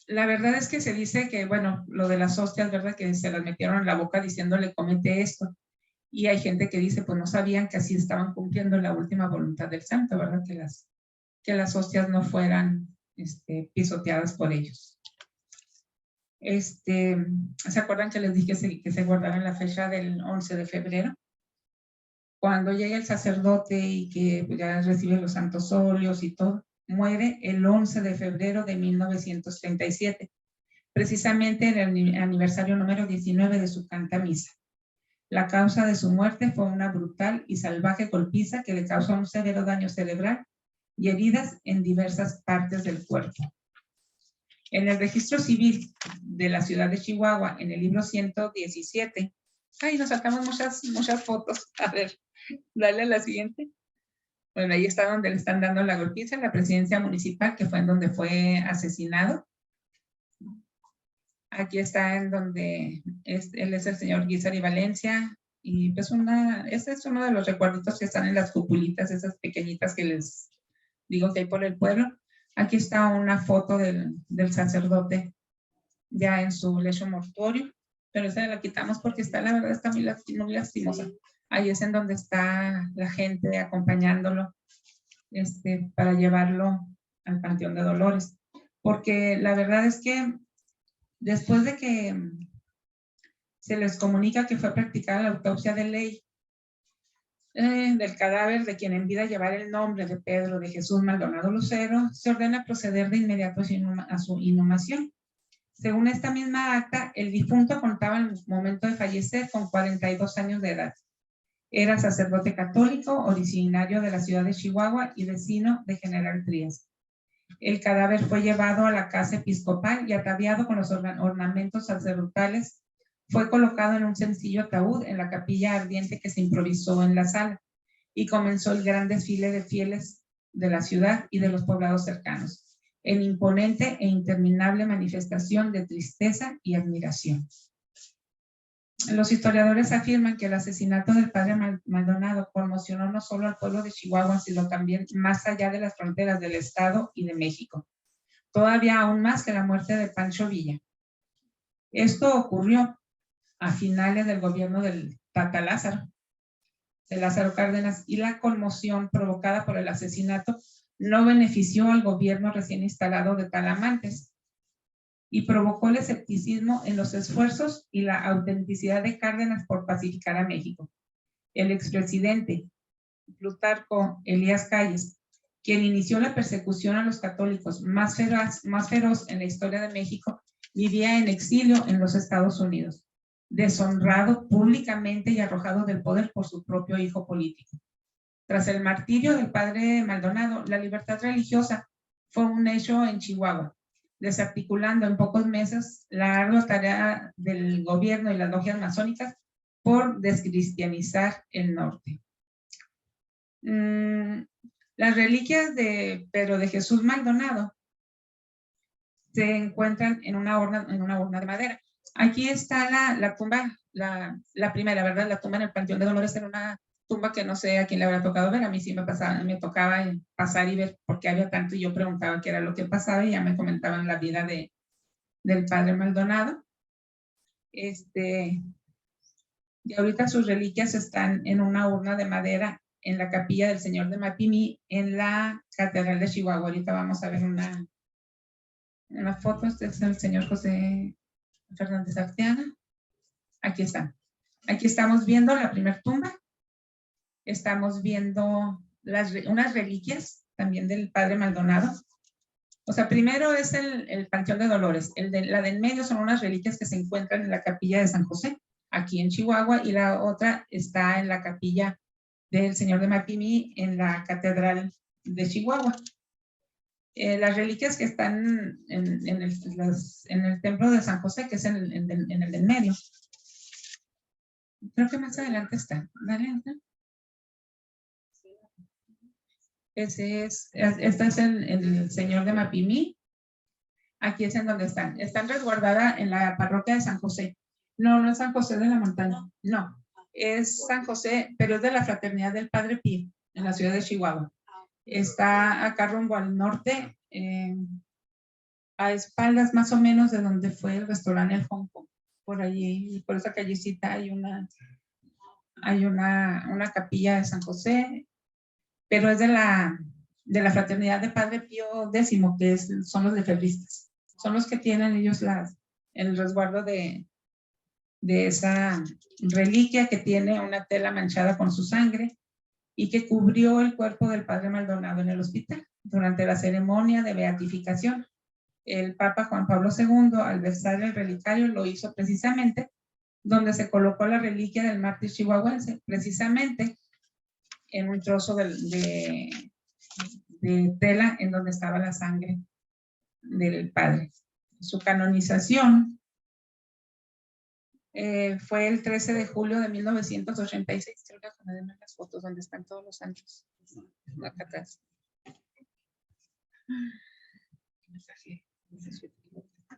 La verdad es que se dice que, bueno, lo de las hostias, ¿verdad? Que se las metieron en la boca diciéndole, comete esto. Y hay gente que dice, pues no sabían que así estaban cumpliendo la última voluntad del santo, ¿verdad? Que las hostias no fueran pisoteadas por ellos. ¿Se acuerdan que les dije que se guardaba en la fecha del 11 de febrero? Cuando llega el sacerdote y que ya recibe los santos óleos y todo, muere el 11 de febrero de 1937, precisamente en el aniversario número 19 de su Santa Misa. La causa de su muerte fue una brutal y salvaje golpiza que le causó un severo daño cerebral y heridas en diversas partes del cuerpo. En el registro civil de la ciudad de Chihuahua, en el libro 117, nos sacamos muchas fotos. A ver, dale a la siguiente. Bueno, ahí está donde le están dando la golpiza en la presidencia municipal, que fue en donde fue asesinado. Aquí está en donde él es el señor Guízar y Valencia. Y pues ese es uno de los recuerditos que están en las cupulitas, esas pequeñitas que les digo que hay por el pueblo. Aquí está una foto del sacerdote ya en su lecho mortuorio, pero esa la quitamos porque está, la verdad, está muy lastimosa. Ahí es en donde está la gente acompañándolo para llevarlo al Panteón de Dolores. Porque la verdad es que después de que se les comunica que fue practicada la autopsia de ley del cadáver de quien en vida llevara el nombre de Pedro de Jesús Maldonado Lucero, se ordena proceder de inmediato a su inhumación. Según esta misma acta, el difunto contaba al momento de fallecer con 42 años de edad. Era sacerdote católico, originario de la ciudad de Chihuahua y vecino de General Trías. El cadáver fue llevado a la casa episcopal y ataviado con los ornamentos sacerdotales. Fue colocado en un sencillo ataúd en la capilla ardiente que se improvisó en la sala y comenzó el gran desfile de fieles de la ciudad y de los poblados cercanos, en imponente e interminable manifestación de tristeza y admiración. Los historiadores afirman que el asesinato del padre Maldonado conmocionó no solo al pueblo de Chihuahua, sino también más allá de las fronteras del Estado y de México, todavía aún más que la muerte de Pancho Villa. Esto ocurrió a finales del gobierno del Tata Lázaro, de Lázaro Cárdenas, y la conmoción provocada por el asesinato no benefició al gobierno recién instalado de Talamantes y provocó el escepticismo en los esfuerzos y la autenticidad de Cárdenas por pacificar a México. El expresidente Plutarco Elías Calles, quien inició la persecución a los católicos más feroz en la historia de México, vivía en exilio en los Estados Unidos, deshonrado públicamente y arrojado del poder por su propio hijo político. Tras el martirio del padre Maldonado, la libertad religiosa fue un hecho en Chihuahua, desarticulando en pocos meses la ardua tarea del gobierno y las logias masónicas por descristianizar el norte. Las reliquias de Pedro de Jesús Maldonado se encuentran en una urna de madera. Aquí está la tumba, la primera, ¿verdad? La tumba en el Panteón de Dolores, era una tumba que no sé a quién le habrá tocado ver. A mí sí me tocaba pasar y ver por qué había tanto, y yo preguntaba qué era lo que pasaba y ya me comentaban la vida del padre Maldonado. Y ahorita sus reliquias están en una urna de madera en la capilla del Señor de Mapimí, en la Catedral de Chihuahua. Ahorita vamos a ver una foto. Este es el señor José Fernández Arteaga. Aquí está. Aquí estamos viendo la primer tumba. Estamos viendo unas reliquias también del padre Maldonado. O sea, primero es el Panteón de Dolores. La de en medio son unas reliquias que se encuentran en la capilla de San José, aquí en Chihuahua, y la otra está en la capilla del Señor de Mapimí, en la Catedral de Chihuahua. Las reliquias que están en el templo de San José, que es en el del medio. Creo que más adelante está. Dale. Este es el Señor de Mapimí. Aquí es en donde están. Están resguardadas en la parroquia de San José. No es San José de la Montaña. No, es San José, pero es de la Fraternidad del Padre Pío, en la ciudad de Chihuahua. Está acá rumbo al norte, a espaldas más o menos de donde fue el restaurante El Hong Kong. Por allí, por esa callecita hay una capilla de San José, pero es de la Fraternidad de Padre Pío X, que son los lefebristas. Son los que tienen ellos el resguardo de esa reliquia, que tiene una tela manchada con su sangre y que cubrió el cuerpo del padre Maldonado en el hospital durante la ceremonia de beatificación. El Papa Juan Pablo II, al versar el relicario, lo hizo precisamente donde se colocó la reliquia del mártir chihuahuense, precisamente en un trozo de tela en donde estaba la sangre del padre. Su canonización fue el 13 de julio de 1986. Creo que me den las fotos donde están todos los santos. Acá atrás.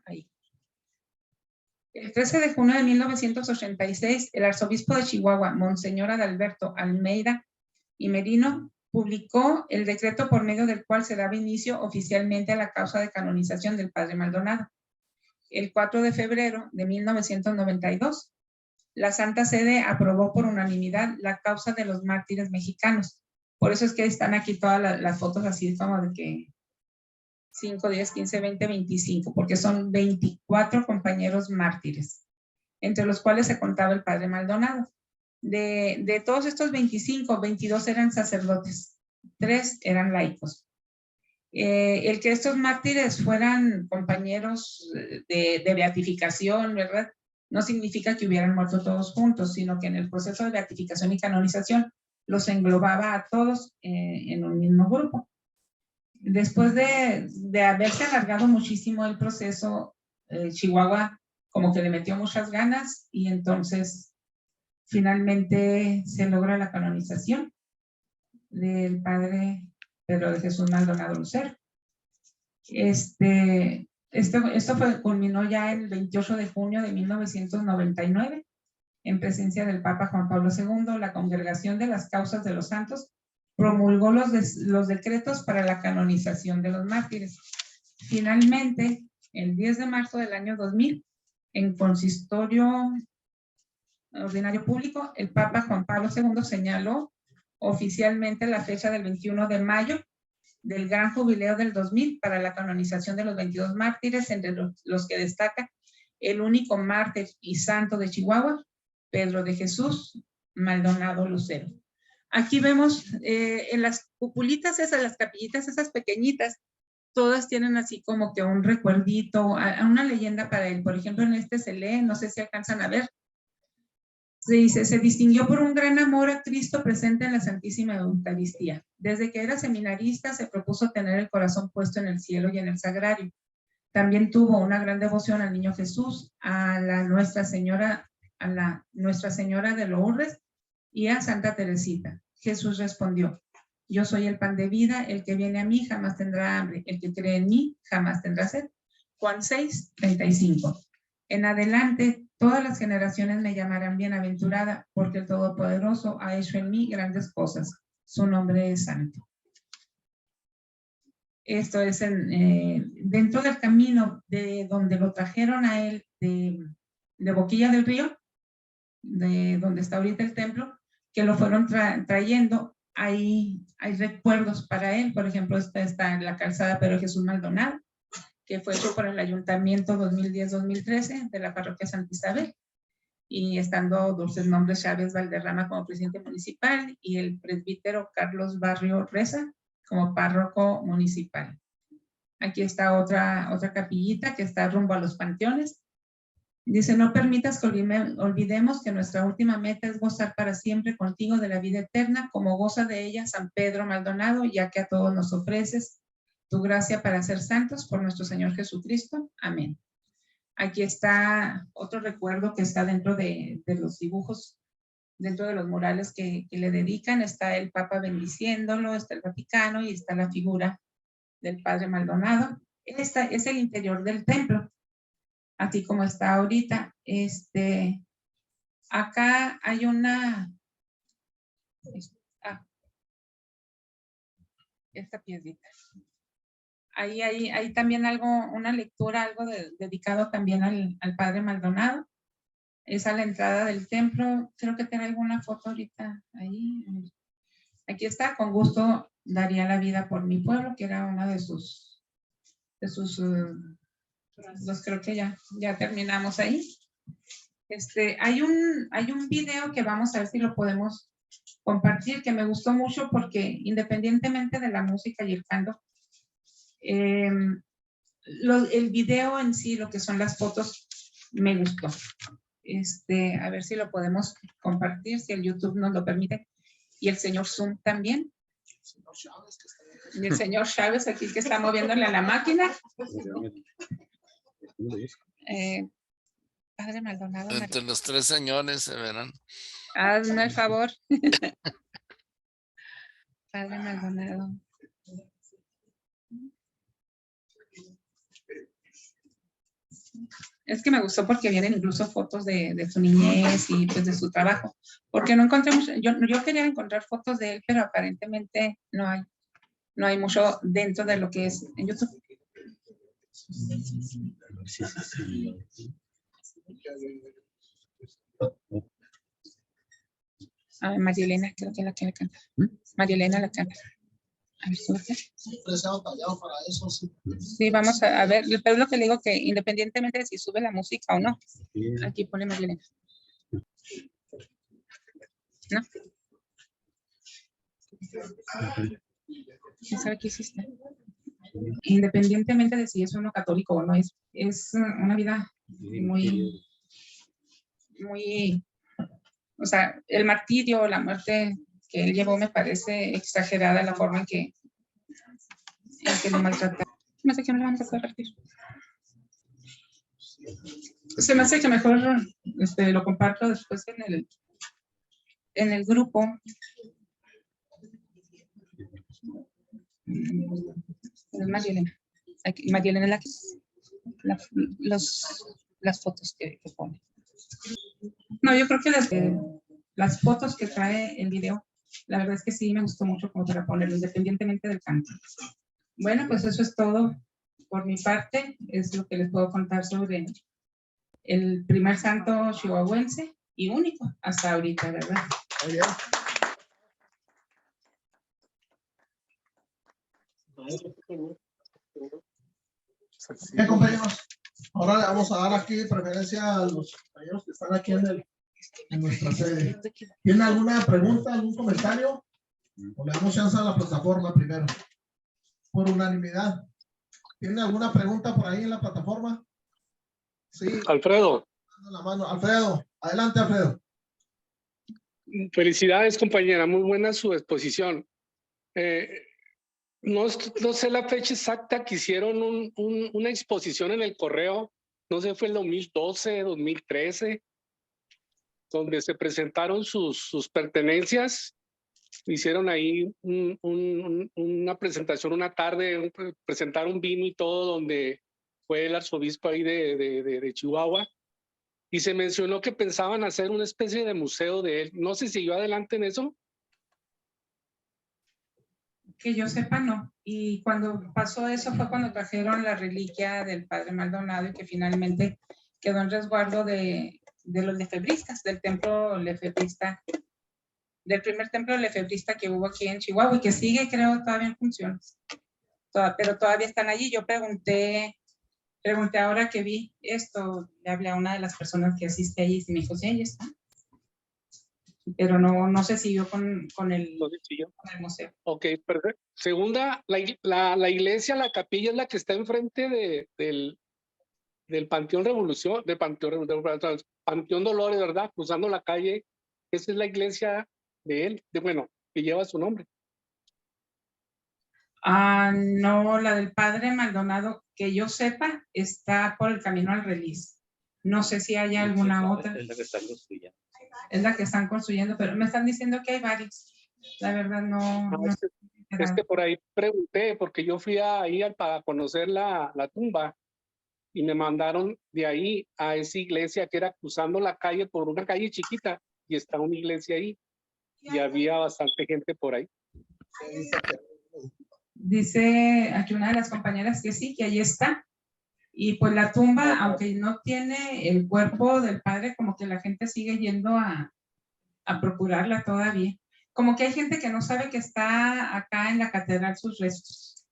Ahí. El 13 de junio de 1986, el arzobispo de Chihuahua, Monseñor Adalberto Almeida y Merino, publicó el decreto por medio del cual se daba inicio oficialmente a la causa de canonización del padre Maldonado. el 4 de febrero de 1992, la Santa Sede aprobó por unanimidad la causa de los mártires mexicanos. Por eso es que están aquí todas las fotos así como de que 5, 10, 15, 20, 25, porque son 24 compañeros mártires, entre los cuales se contaba el padre Maldonado. De todos estos 25, 22 eran sacerdotes, 3 eran laicos. El que estos mártires fueran compañeros de beatificación, ¿verdad? No significa que hubieran muerto todos juntos, sino que en el proceso de beatificación y canonización los englobaba a todos en un mismo grupo. Después de haberse alargado muchísimo el proceso, Chihuahua como que le metió muchas ganas y entonces finalmente se logra la canonización del padre Pedro de Jesús Maldonado Lucero. Esto culminó ya el 28 de junio de 1999, en presencia del Papa Juan Pablo II. La Congregación de las Causas de los Santos promulgó los decretos para la canonización de los mártires. Finalmente, el 10 de marzo del año 2000, en consistorio ordinario público, el Papa Juan Pablo II señaló oficialmente la fecha del 21 de mayo del gran jubileo del 2000 para la canonización de los 22 mártires, entre los que destaca el único mártir y santo de Chihuahua, Pedro de Jesús Maldonado Lucero. Aquí vemos en las cupulitas esas, las capillitas esas pequeñitas, todas tienen así como que un recuerdito, una leyenda para él. Por ejemplo, en este se lee, no sé si alcanzan a ver, se dice: se distinguió por un gran amor a Cristo presente en la Santísima Eucaristía. Desde que era seminarista se propuso tener el corazón puesto en el cielo y en el sagrario. También tuvo una gran devoción al Niño Jesús, a la Nuestra Señora de Lourdes y a Santa Teresita. Jesús respondió: yo soy el pan de vida, el que viene a mí jamás tendrá hambre, el que cree en mí jamás tendrá sed. Juan 6, 35. En adelante, todas las generaciones me llamarán bienaventurada, porque el Todopoderoso ha hecho en mí grandes cosas. Su nombre es santo. Esto es dentro del camino de donde lo trajeron a él, de Boquilla del Río, de donde está ahorita el templo, que lo fueron trayendo. Hay recuerdos para él. Por ejemplo, está en la calzada Pedro Jesús Maldonado, que fue hecho por el Ayuntamiento 2010-2013 de la Parroquia Santa Isabel, y estando Dulces Nombres Chávez Valderrama como presidente municipal y el presbítero Carlos Barrio Reza como párroco municipal. Aquí está otra capillita que está rumbo a los panteones. Dice: no permitas que olvidemos que nuestra última meta es gozar para siempre contigo de la vida eterna, como goza de ella San Pedro Maldonado, ya que a todos nos ofreces tu gracia para ser santos por nuestro Señor Jesucristo. Amén. Aquí está otro recuerdo que está dentro de los dibujos, dentro de los murales que le dedican. Está el Papa bendiciéndolo, está el Vaticano y está la figura del Padre Maldonado. Esta es el interior del templo, así como está ahorita. Acá hay esta piedrita. Ahí hay también una lectura, algo dedicado también al Padre Maldonado. Es a la entrada del templo. Creo que tiene alguna foto ahorita ahí. Aquí está: con gusto daría la vida por mi pueblo, que era una de sus creo que ya terminamos ahí. Hay un video que vamos a ver si lo podemos compartir, que me gustó mucho porque independientemente de la música y el canto, el video en sí, lo que son las fotos, me gustó. A ver si lo podemos compartir, si el YouTube nos lo permite, y el señor Zoom también. Y el señor Chávez aquí, que está moviéndole a la máquina. Padre Maldonado. Entre los tres señores se verán. Hazme el favor. Padre Maldonado. Es que me gustó porque vienen incluso fotos de su niñez y pues de su trabajo. Porque no encontré mucho. Yo quería encontrar fotos de él, pero aparentemente no hay mucho dentro de lo que es en YouTube. A ver, María Elena, creo que la quiere cantar. María Elena la canta. A ver, súbete. Siempre se ha batallado para eso, sí. Sí, vamos a ver, pero es lo que le digo, que independientemente de si sube la música o no, aquí pone María Elena. ¿No? ¿Quién sabe qué hiciste? Independientemente de si es uno católico o no, es una vida muy, o sea, el martirio, la muerte que él llevó me parece exagerada la forma en que lo maltrata. Me hace que no lo vamos a compartir. Se me hace que mejor lo comparto después en el grupo. Es María Elena. Aquí, María Elena las fotos que pone. No, yo creo que las fotos que trae el video, la verdad es que sí me gustó mucho como para ponerlo, independientemente del canto. Bueno, pues eso es todo por mi parte. Es lo que les puedo contar sobre el primer santo chihuahuense y único hasta ahorita, ¿verdad? Muy bien. Bien, compañeros. Ahora le vamos a dar aquí preferencia a los compañeros que están aquí en nuestra sede. ¿Tienen alguna pregunta, algún comentario? O le damos chance a la plataforma primero. Por unanimidad. ¿Tienen alguna pregunta por ahí en la plataforma? Sí. Alfredo. La mano. Alfredo, adelante, Alfredo. Felicidades, compañera. Muy buena su exposición. No sé la fecha exacta que hicieron una exposición en el Correo. No sé, fue el 2012, 2013, donde se presentaron sus pertenencias. Hicieron ahí una presentación una tarde, presentaron un vino y todo, donde fue el arzobispo ahí de Chihuahua. Y se mencionó que pensaban hacer una especie de museo de él. No sé si siguió adelante en eso. Que yo sepa, no. Y cuando pasó eso fue cuando trajeron la reliquia del padre Maldonado y que finalmente quedó en resguardo de los lefebristas, del templo lefebrista, del primer templo lefebrista que hubo aquí en Chihuahua y que sigue, creo, todavía en funciones. Pero todavía están allí. Yo pregunté ahora que vi esto, le hablé a una de las personas que asiste allí y me dijo, sí, ahí está. Pero no se siguió con el museo. Ok, perfecto. Segunda, la iglesia, la capilla es la que está enfrente del Panteón Revolución, Panteón Dolores, ¿verdad? Cruzando la calle. Esa es la iglesia de él, que lleva su nombre. No, la del padre Maldonado, que yo sepa, está por el camino al Release. No sé si hay alguna otra. Es la que están construyendo. Es la que están construyendo, pero me están diciendo que hay varios. La verdad no. Es que por ahí pregunté, porque yo fui ahí para conocer la tumba y me mandaron de ahí a esa iglesia que era cruzando la calle por una calle chiquita y está una iglesia ahí y había bastante gente por ahí. Dice aquí una de las compañeras que sí, que ahí está. Y pues la tumba, aunque no tiene el cuerpo del padre, como que la gente sigue yendo a procurarla todavía. Como que hay gente que no sabe que está acá en la catedral sus restos.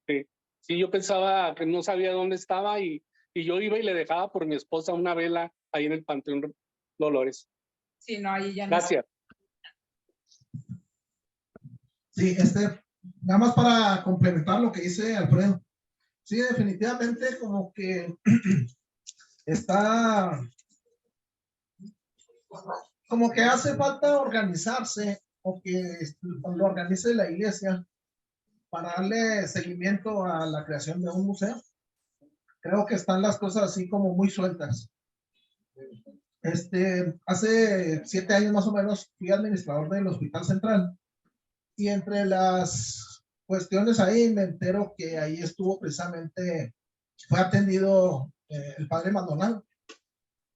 Sí, yo pensaba que no sabía dónde estaba y yo iba y le dejaba por mi esposa una vela ahí en el Panteón Dolores. Sí, no, ahí ya no. Gracias. Sí, nada más para complementar lo que dice Alfredo. Sí, definitivamente como que está, como que hace falta organizarse o que lo organice la iglesia para darle seguimiento a la creación de un museo. Creo que están las cosas así como muy sueltas. Hace 7 años más o menos fui administrador del Hospital Central y entre las cuestiones ahí me entero que ahí estuvo precisamente, fue atendido el padre Maldonado.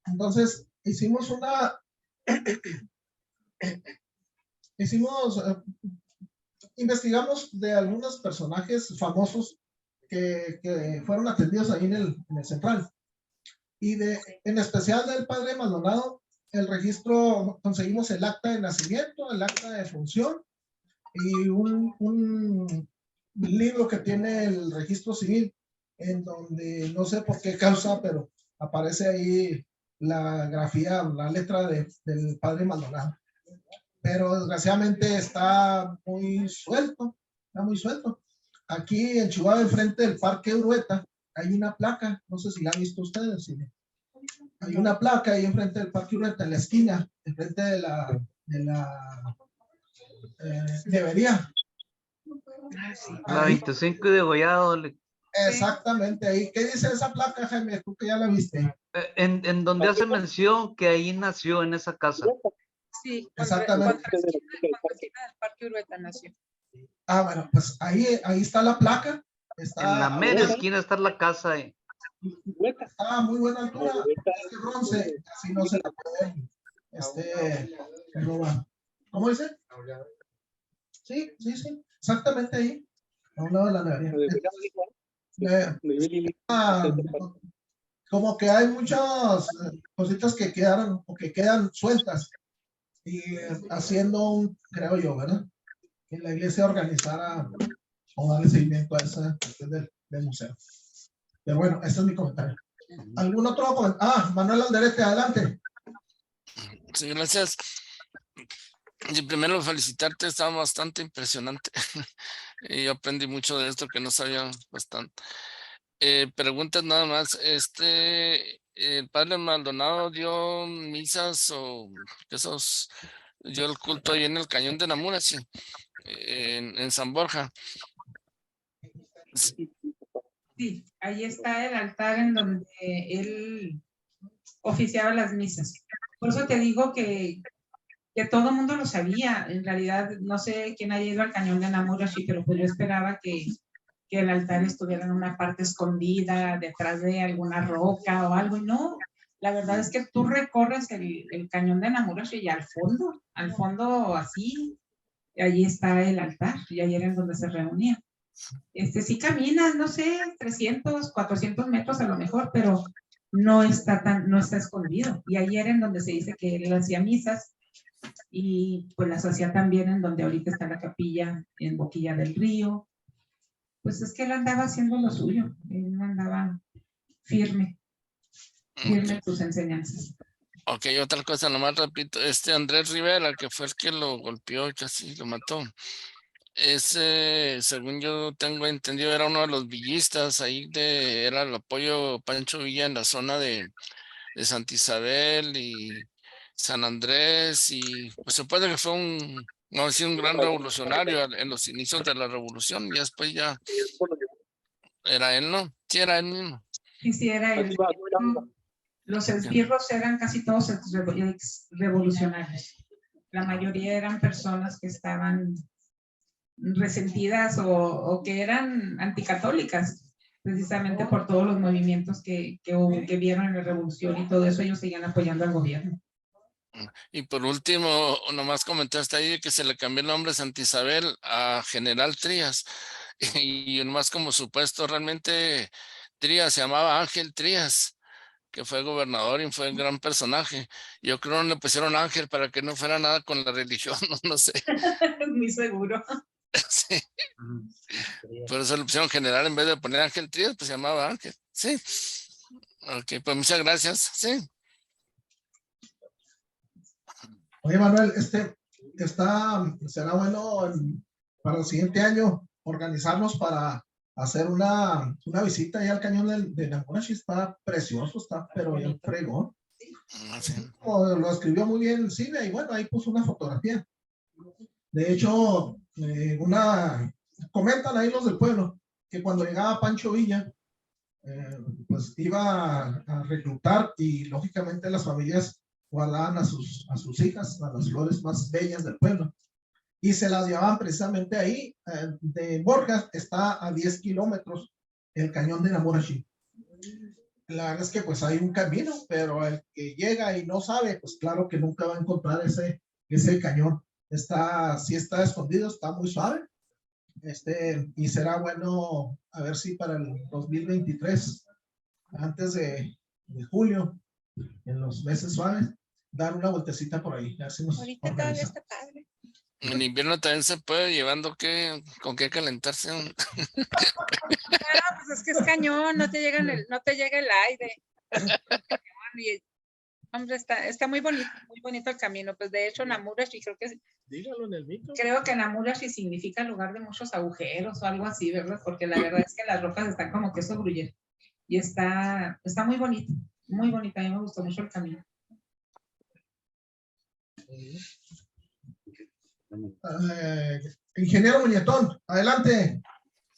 Entonces investigamos de algunos personajes famosos que fueron atendidos ahí en el central. Y en especial del padre Maldonado, el registro, conseguimos el acta de nacimiento, el acta de función y un libro que tiene el registro civil, en donde no sé por qué causa, pero aparece ahí la grafía, la letra del padre Maldonado. Pero desgraciadamente está muy suelto, Aquí en Chihuahua, enfrente del Parque Urueta, hay una placa, no sé si la han visto ustedes. ¿Sí? Hay una placa ahí enfrente del Parque Urueta, en la esquina, enfrente de la nevería. La Ahí, 25 y de Gollado. exactamente ahí. ¿Qué dice esa placa, Jaime? Tú que ya la viste. En donde hace mención que ahí nació en esa casa. Sí, Exactamente. contra esquina del Parque Urueta nació. Ah, bueno, pues ahí está la placa. Está En la mera esquina está la casa. Está a muy buena altura. Este bronce, así no se la puede robar. ¿Cómo dice? Sí, exactamente ahí. A un lado de la nevería. Como que hay muchas cositas que quedaron o que quedan sueltas. Y haciendo creo yo, ¿verdad? Que la iglesia organizara o darle seguimiento a esa cuestión del museo. Pero bueno, ese es mi comentario. ¿Algún otro comentario? Manuel Alderete, adelante. Sí, gracias. Y primero felicitarte, estaba bastante impresionante. Y yo aprendí mucho de esto que no sabía bastante. Preguntas nada más. ¿El padre Maldonado dio misas o dio el culto ahí en el Cañón de Namura, sí, en San Borja? Sí, ahí está el altar en donde él oficiaba las misas. Por eso te digo que todo el mundo lo sabía. En realidad, no sé quién haya ido al Cañón de Namurashi, pero pues yo esperaba que el altar estuviera en una parte escondida, detrás de alguna roca o algo. No, la verdad es que tú recorres el Cañón de Namurashi y al fondo así, allí está el altar y ahí era en donde se reunía. Sí caminas, no sé, 300, 400 metros a lo mejor, pero no está escondido. Y ahí era en donde se dice que él hacía misas y pues las hacía también en donde ahorita está la capilla en Boquilla del Río. Pues es que él andaba haciendo lo suyo, él andaba firme en sus enseñanzas. Ok, otra cosa, nomás repito, Andrés Rivera, que fue el que lo golpeó y casi lo mató. Ese, según yo tengo entendido, era uno de los villistas, era el apoyo Pancho Villa en la zona de Santa Isabel y San Andrés, y pues se puede que fue un gran revolucionario en los inicios de la revolución, y después ya era él, ¿no? Sí, era él mismo. Sí, era él. Los esbirros eran casi todos revolucionarios. La mayoría eran personas que estaban resentidas o que eran anticatólicas, precisamente por todos los movimientos que vieron en la revolución y todo eso, ellos seguían apoyando al gobierno. Y por último, nomás comentaste ahí que se le cambió el nombre Santa Isabel a General Trías, y nomás como supuesto, realmente Trías se llamaba Ángel Trías, que fue gobernador y fue un gran personaje. Yo creo que no le pusieron Ángel para que no fuera nada con la religión, no sé. Muy seguro. Sí. Por eso le pusieron General en vez de poner Ángel Trías, pues se llamaba Ángel. Sí. Ok, pues muchas gracias. Sí. Oye, Manuel, será bueno para el siguiente año organizarnos para hacer una visita ahí al cañón de Namurashi. Está precioso, pero bien fregón. Sí. Lo escribió muy bien Silvia y bueno, ahí puso una fotografía. De hecho, comentan ahí los del pueblo que cuando llegaba Pancho Villa, pues iba a reclutar y lógicamente las familias guardaban a sus hijas, a las flores más bellas del pueblo, y se las llevaban precisamente ahí. De Borja está a 10 kilómetros el cañón de Namurashi. La verdad es que pues hay un camino, pero el que llega y no sabe, pues claro que nunca va a encontrar ese cañón. Sí está escondido, está muy suave, Y será bueno, a ver si para el 2023, antes de julio, en los meses suaves, dar una vueltecita por ahí. Ya se nos Ahorita todavía organiza. está padre. En invierno también se puede llevando con qué calentarse. Pues es que es cañón, no te llega el aire. Y, hombre, está muy bonito el camino. Pues de hecho, Namurashi, Dígalo en el micro. creo que Namurashi significa lugar de muchos agujeros o algo así, ¿verdad? Porque la verdad es que las rocas están como queso gruyere. Y está muy bonito, muy bonito. A mí me gustó mucho el camino. Ingeniero Muñetón, adelante.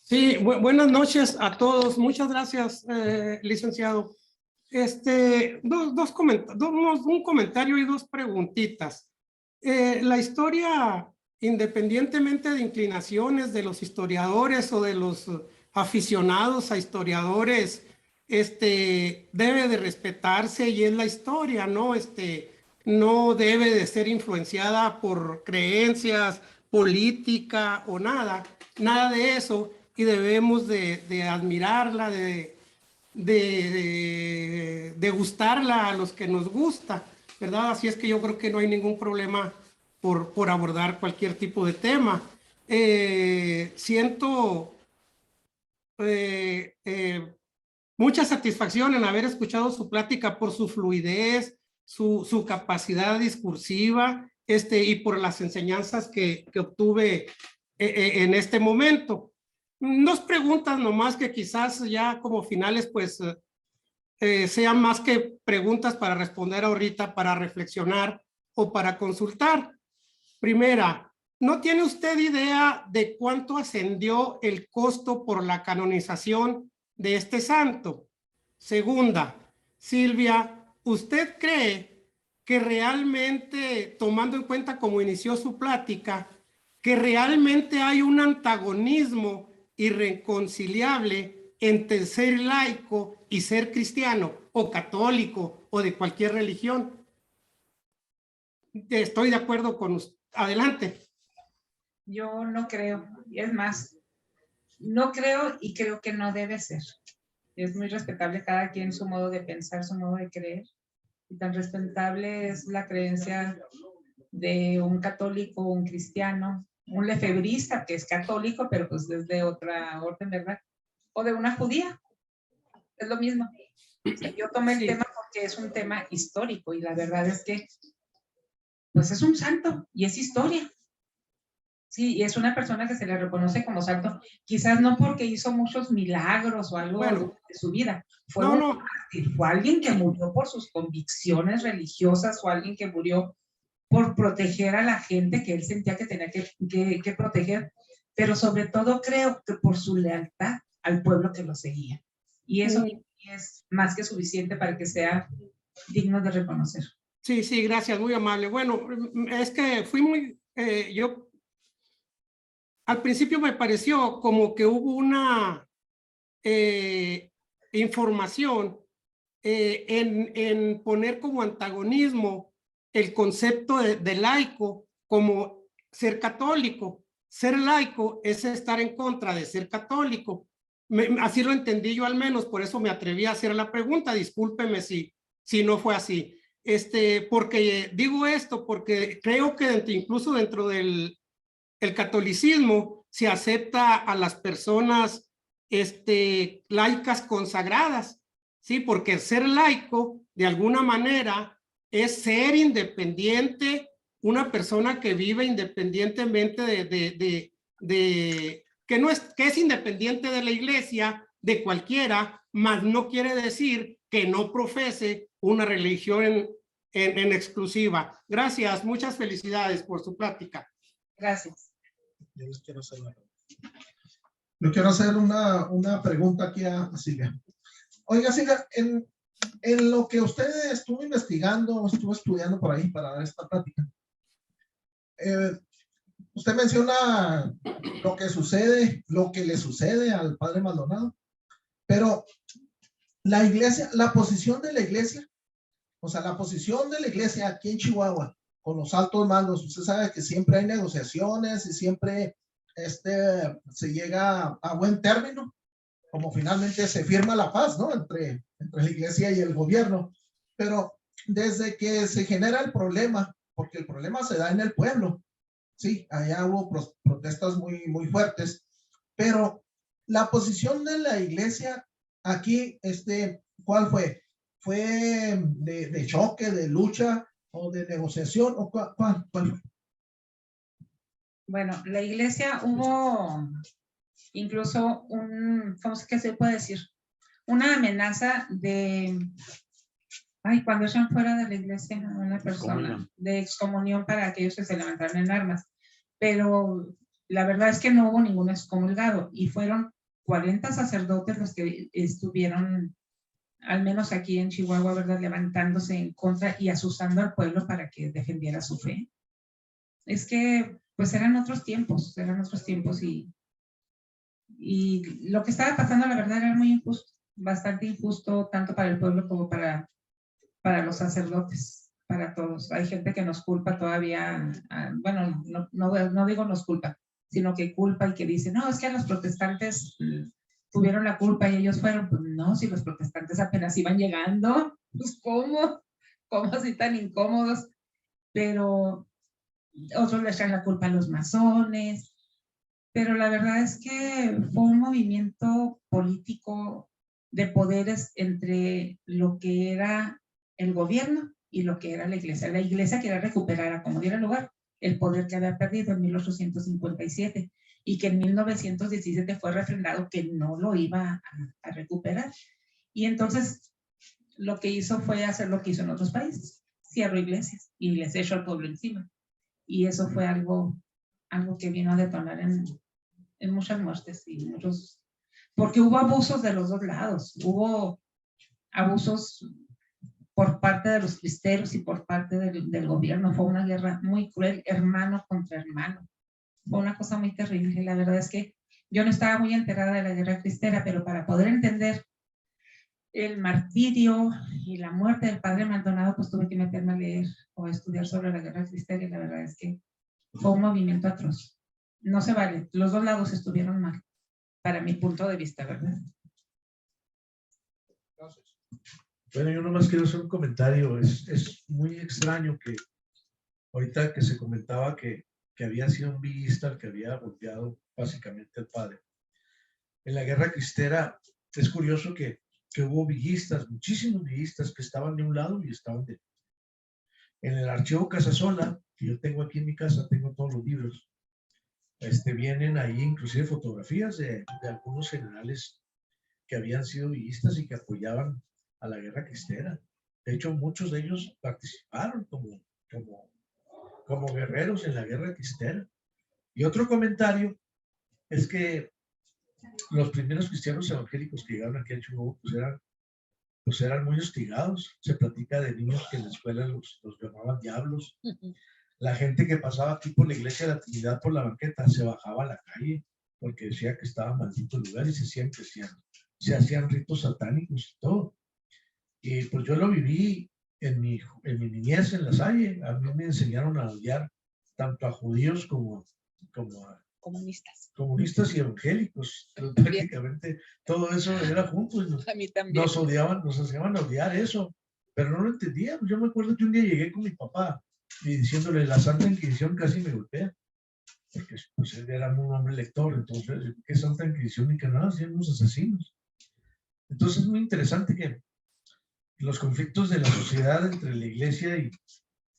Sí, buenas noches a todos. Muchas gracias, licenciado. Un comentario y dos preguntitas. La historia, independientemente de inclinaciones de los historiadores o de los aficionados a historiadores, debe de respetarse y es la historia, ¿no? No debe de ser influenciada por creencias, política o nada de eso, y debemos de admirarla, de gustarla a los que nos gusta, ¿verdad? Así es que yo creo que no hay ningún problema por abordar cualquier tipo de tema. Siento mucha satisfacción en haber escuchado su plática por su fluidez, su capacidad discursiva, y por las enseñanzas que obtuve en este momento. Dos preguntas nomás que quizás ya como finales pues sean más que preguntas para responder ahorita, para reflexionar o para consultar. Primera, ¿no tiene usted idea de cuánto ascendió el costo por la canonización de este santo? Segunda, Silvia, ¿usted cree que realmente, tomando en cuenta cómo inició su plática, que realmente hay un antagonismo irreconciliable entre ser laico y ser cristiano o católico o de cualquier religión? Estoy de acuerdo con usted. Adelante. Yo no creo, y es más, no creo y creo que no debe ser. Es muy respetable cada quien su modo de pensar, su modo de creer. Y tan respetable es la creencia de un católico, un cristiano, un lefebrista que es católico, pero pues desde otra orden, ¿verdad? O de una judía. Es lo mismo. O sea, yo tomé el tema porque es un tema histórico y la verdad es que pues es un santo y es historia. Sí, y es una persona que se le reconoce como santo, quizás no porque hizo muchos milagros o algo de su vida. Fue fue alguien que murió por sus convicciones religiosas o alguien que murió por proteger a la gente que él sentía que tenía que proteger, pero sobre todo creo que por su lealtad al pueblo que lo seguía. Y eso es más que suficiente para que sea digno de reconocer. Sí, gracias, muy amable. Bueno, es que fui muy, yo al principio me pareció como que hubo una información en poner como antagonismo el concepto de laico como ser católico. Ser laico es estar en contra de ser católico. Así lo entendí yo al menos, por eso me atreví a hacer la pregunta. Discúlpeme si no fue así. Porque digo esto, porque creo que incluso dentro del catolicismo se acepta a las personas laicas consagradas, ¿sí? Porque ser laico, de alguna manera, es ser independiente, una persona que vive independientemente que es independiente de la iglesia, de cualquiera, mas no quiere decir que no profese una religión en exclusiva. Gracias, muchas felicidades por su plática. Gracias. Yo les quiero hacer una pregunta aquí a Silvia. Oiga, Silvia, en lo que usted estuvo investigando, estuvo estudiando por ahí para dar esta plática, usted menciona lo que sucede, lo que le sucede al padre Maldonado, pero la iglesia, la posición de la iglesia, o sea, la posición de la iglesia aquí en Chihuahua, con los altos mandos, usted sabe que siempre hay negociaciones y siempre se llega a buen término, como finalmente se firma la paz, ¿no? Entre la iglesia y el gobierno. Pero desde que se genera el problema, porque el problema se da en el pueblo, sí, allá hubo protestas muy fuertes, pero la posición de la iglesia aquí, ¿cuál fue? ¿Fue de choque, de lucha o de negociación? ¿O cuál fue? Bueno, la iglesia hubo incluso ¿cómo es que se puede decir? Una amenaza cuando echan fuera de la iglesia a una persona, de excomunión para aquellos que se levantaron en armas. Pero la verdad es que no hubo ningún excomulgado y fueron 40 sacerdotes los que estuvieron, al menos aquí en Chihuahua, ¿verdad?, levantándose en contra y asusando al pueblo para que defendiera su fe. Es que, pues eran otros tiempos y lo que estaba pasando, la verdad, era muy injusto, bastante injusto, tanto para el pueblo como para los sacerdotes, para todos. Hay gente que nos culpa todavía, bueno, no digo nos culpa, sino que culpa y que dice, no, es que los protestantes tuvieron la culpa y ellos fueron. Pues no, si los protestantes apenas iban llegando, pues ¿cómo así tan incómodos? Pero otros le echan la culpa a los masones, pero la verdad es que fue un movimiento político de poderes entre lo que era el gobierno y lo que era la iglesia. La iglesia quería recuperar a como diera lugar el poder que había perdido en 1857 y que en 1917 fue refrendado que no lo iba a recuperar. Y entonces lo que hizo fue hacer lo que hizo en otros países. Cierró iglesias y les echó al pueblo encima. Y eso fue algo que vino a detonar en muchas muertes y muchos, porque hubo abusos de los dos lados. Hubo abusos por parte de los cristeros y por parte del gobierno. Fue una guerra muy cruel, hermano contra hermano. Fue una cosa muy terrible. La verdad es que yo no estaba muy enterada de la guerra cristera, pero para poder entender el martirio y la muerte del padre Maldonado, pues tuve que meterme a leer o a estudiar sobre la guerra cristera, y la verdad es que fue un movimiento atroz. No se vale, los dos lados estuvieron mal, para mi punto de vista, ¿verdad? Bueno, yo nomás quiero hacer un comentario. Es muy extraño que ahorita que se comentaba que había sido un villista el que había golpeado básicamente al padre. En la guerra cristera es curioso que hubo villistas, muchísimos villistas que estaban de un lado y estaban de otro. En el archivo Casasola, que yo tengo aquí en mi casa, tengo todos los libros, vienen ahí inclusive fotografías de algunos generales que habían sido villistas y que apoyaban a la guerra cristera. De hecho, muchos de ellos participaron como guerreros en la guerra cristera. Y otro comentario es que los primeros cristianos evangélicos que llegaron aquí a Chihuahua pues eran muy hostigados. Se platica de niños que en la escuela los llamaban diablos. La gente que pasaba aquí por la iglesia de la Trinidad, por la banqueta, se bajaba a la calle porque decía que estaba maldito el lugar y se hacían cristianos. Se hacían ritos satánicos y todo. Y pues yo lo viví en mi niñez en La Salle. A mí me enseñaron a odiar tanto a judíos como a comunistas y evangélicos. Prácticamente todo eso era junto. A mí también. Nos odiaban, nos hacían odiar eso, pero no lo entendía. Yo me acuerdo que un día llegué con mi papá y diciéndole, la Santa Inquisición casi me golpea, porque pues él era un hombre lector. Entonces, ¿qué Santa Inquisición? Ni que nada, hacían unos asesinos. Entonces es muy interesante que los conflictos de la sociedad entre la iglesia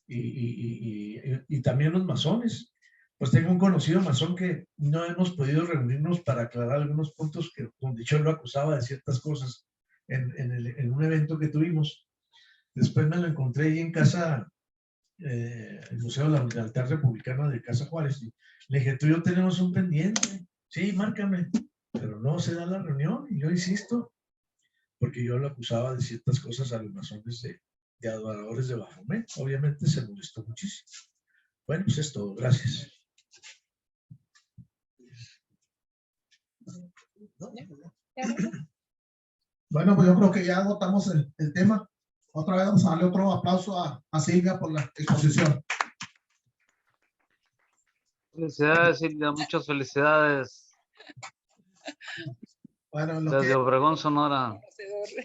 y también los masones. Pues tengo un conocido masón que no hemos podido reunirnos para aclarar algunos puntos donde yo lo acusaba de ciertas cosas en un evento que tuvimos. Después me lo encontré ahí en casa, el Museo de la Lealtad Republicana de Casa Juárez. Y le dije, tú y yo tenemos un pendiente. Sí, márcame. Pero no se da la reunión y yo insisto, porque yo lo acusaba de ciertas cosas a los masones de adoradores de Baphomet. Obviamente se molestó muchísimo. Bueno, pues es todo. Gracias. Bueno, pues yo creo que ya agotamos el tema. Otra vez vamos a darle otro aplauso a Silvia por la exposición. Felicidades, Silvia, muchas felicidades. Bueno, lo Desde que, Obregón, Sonora.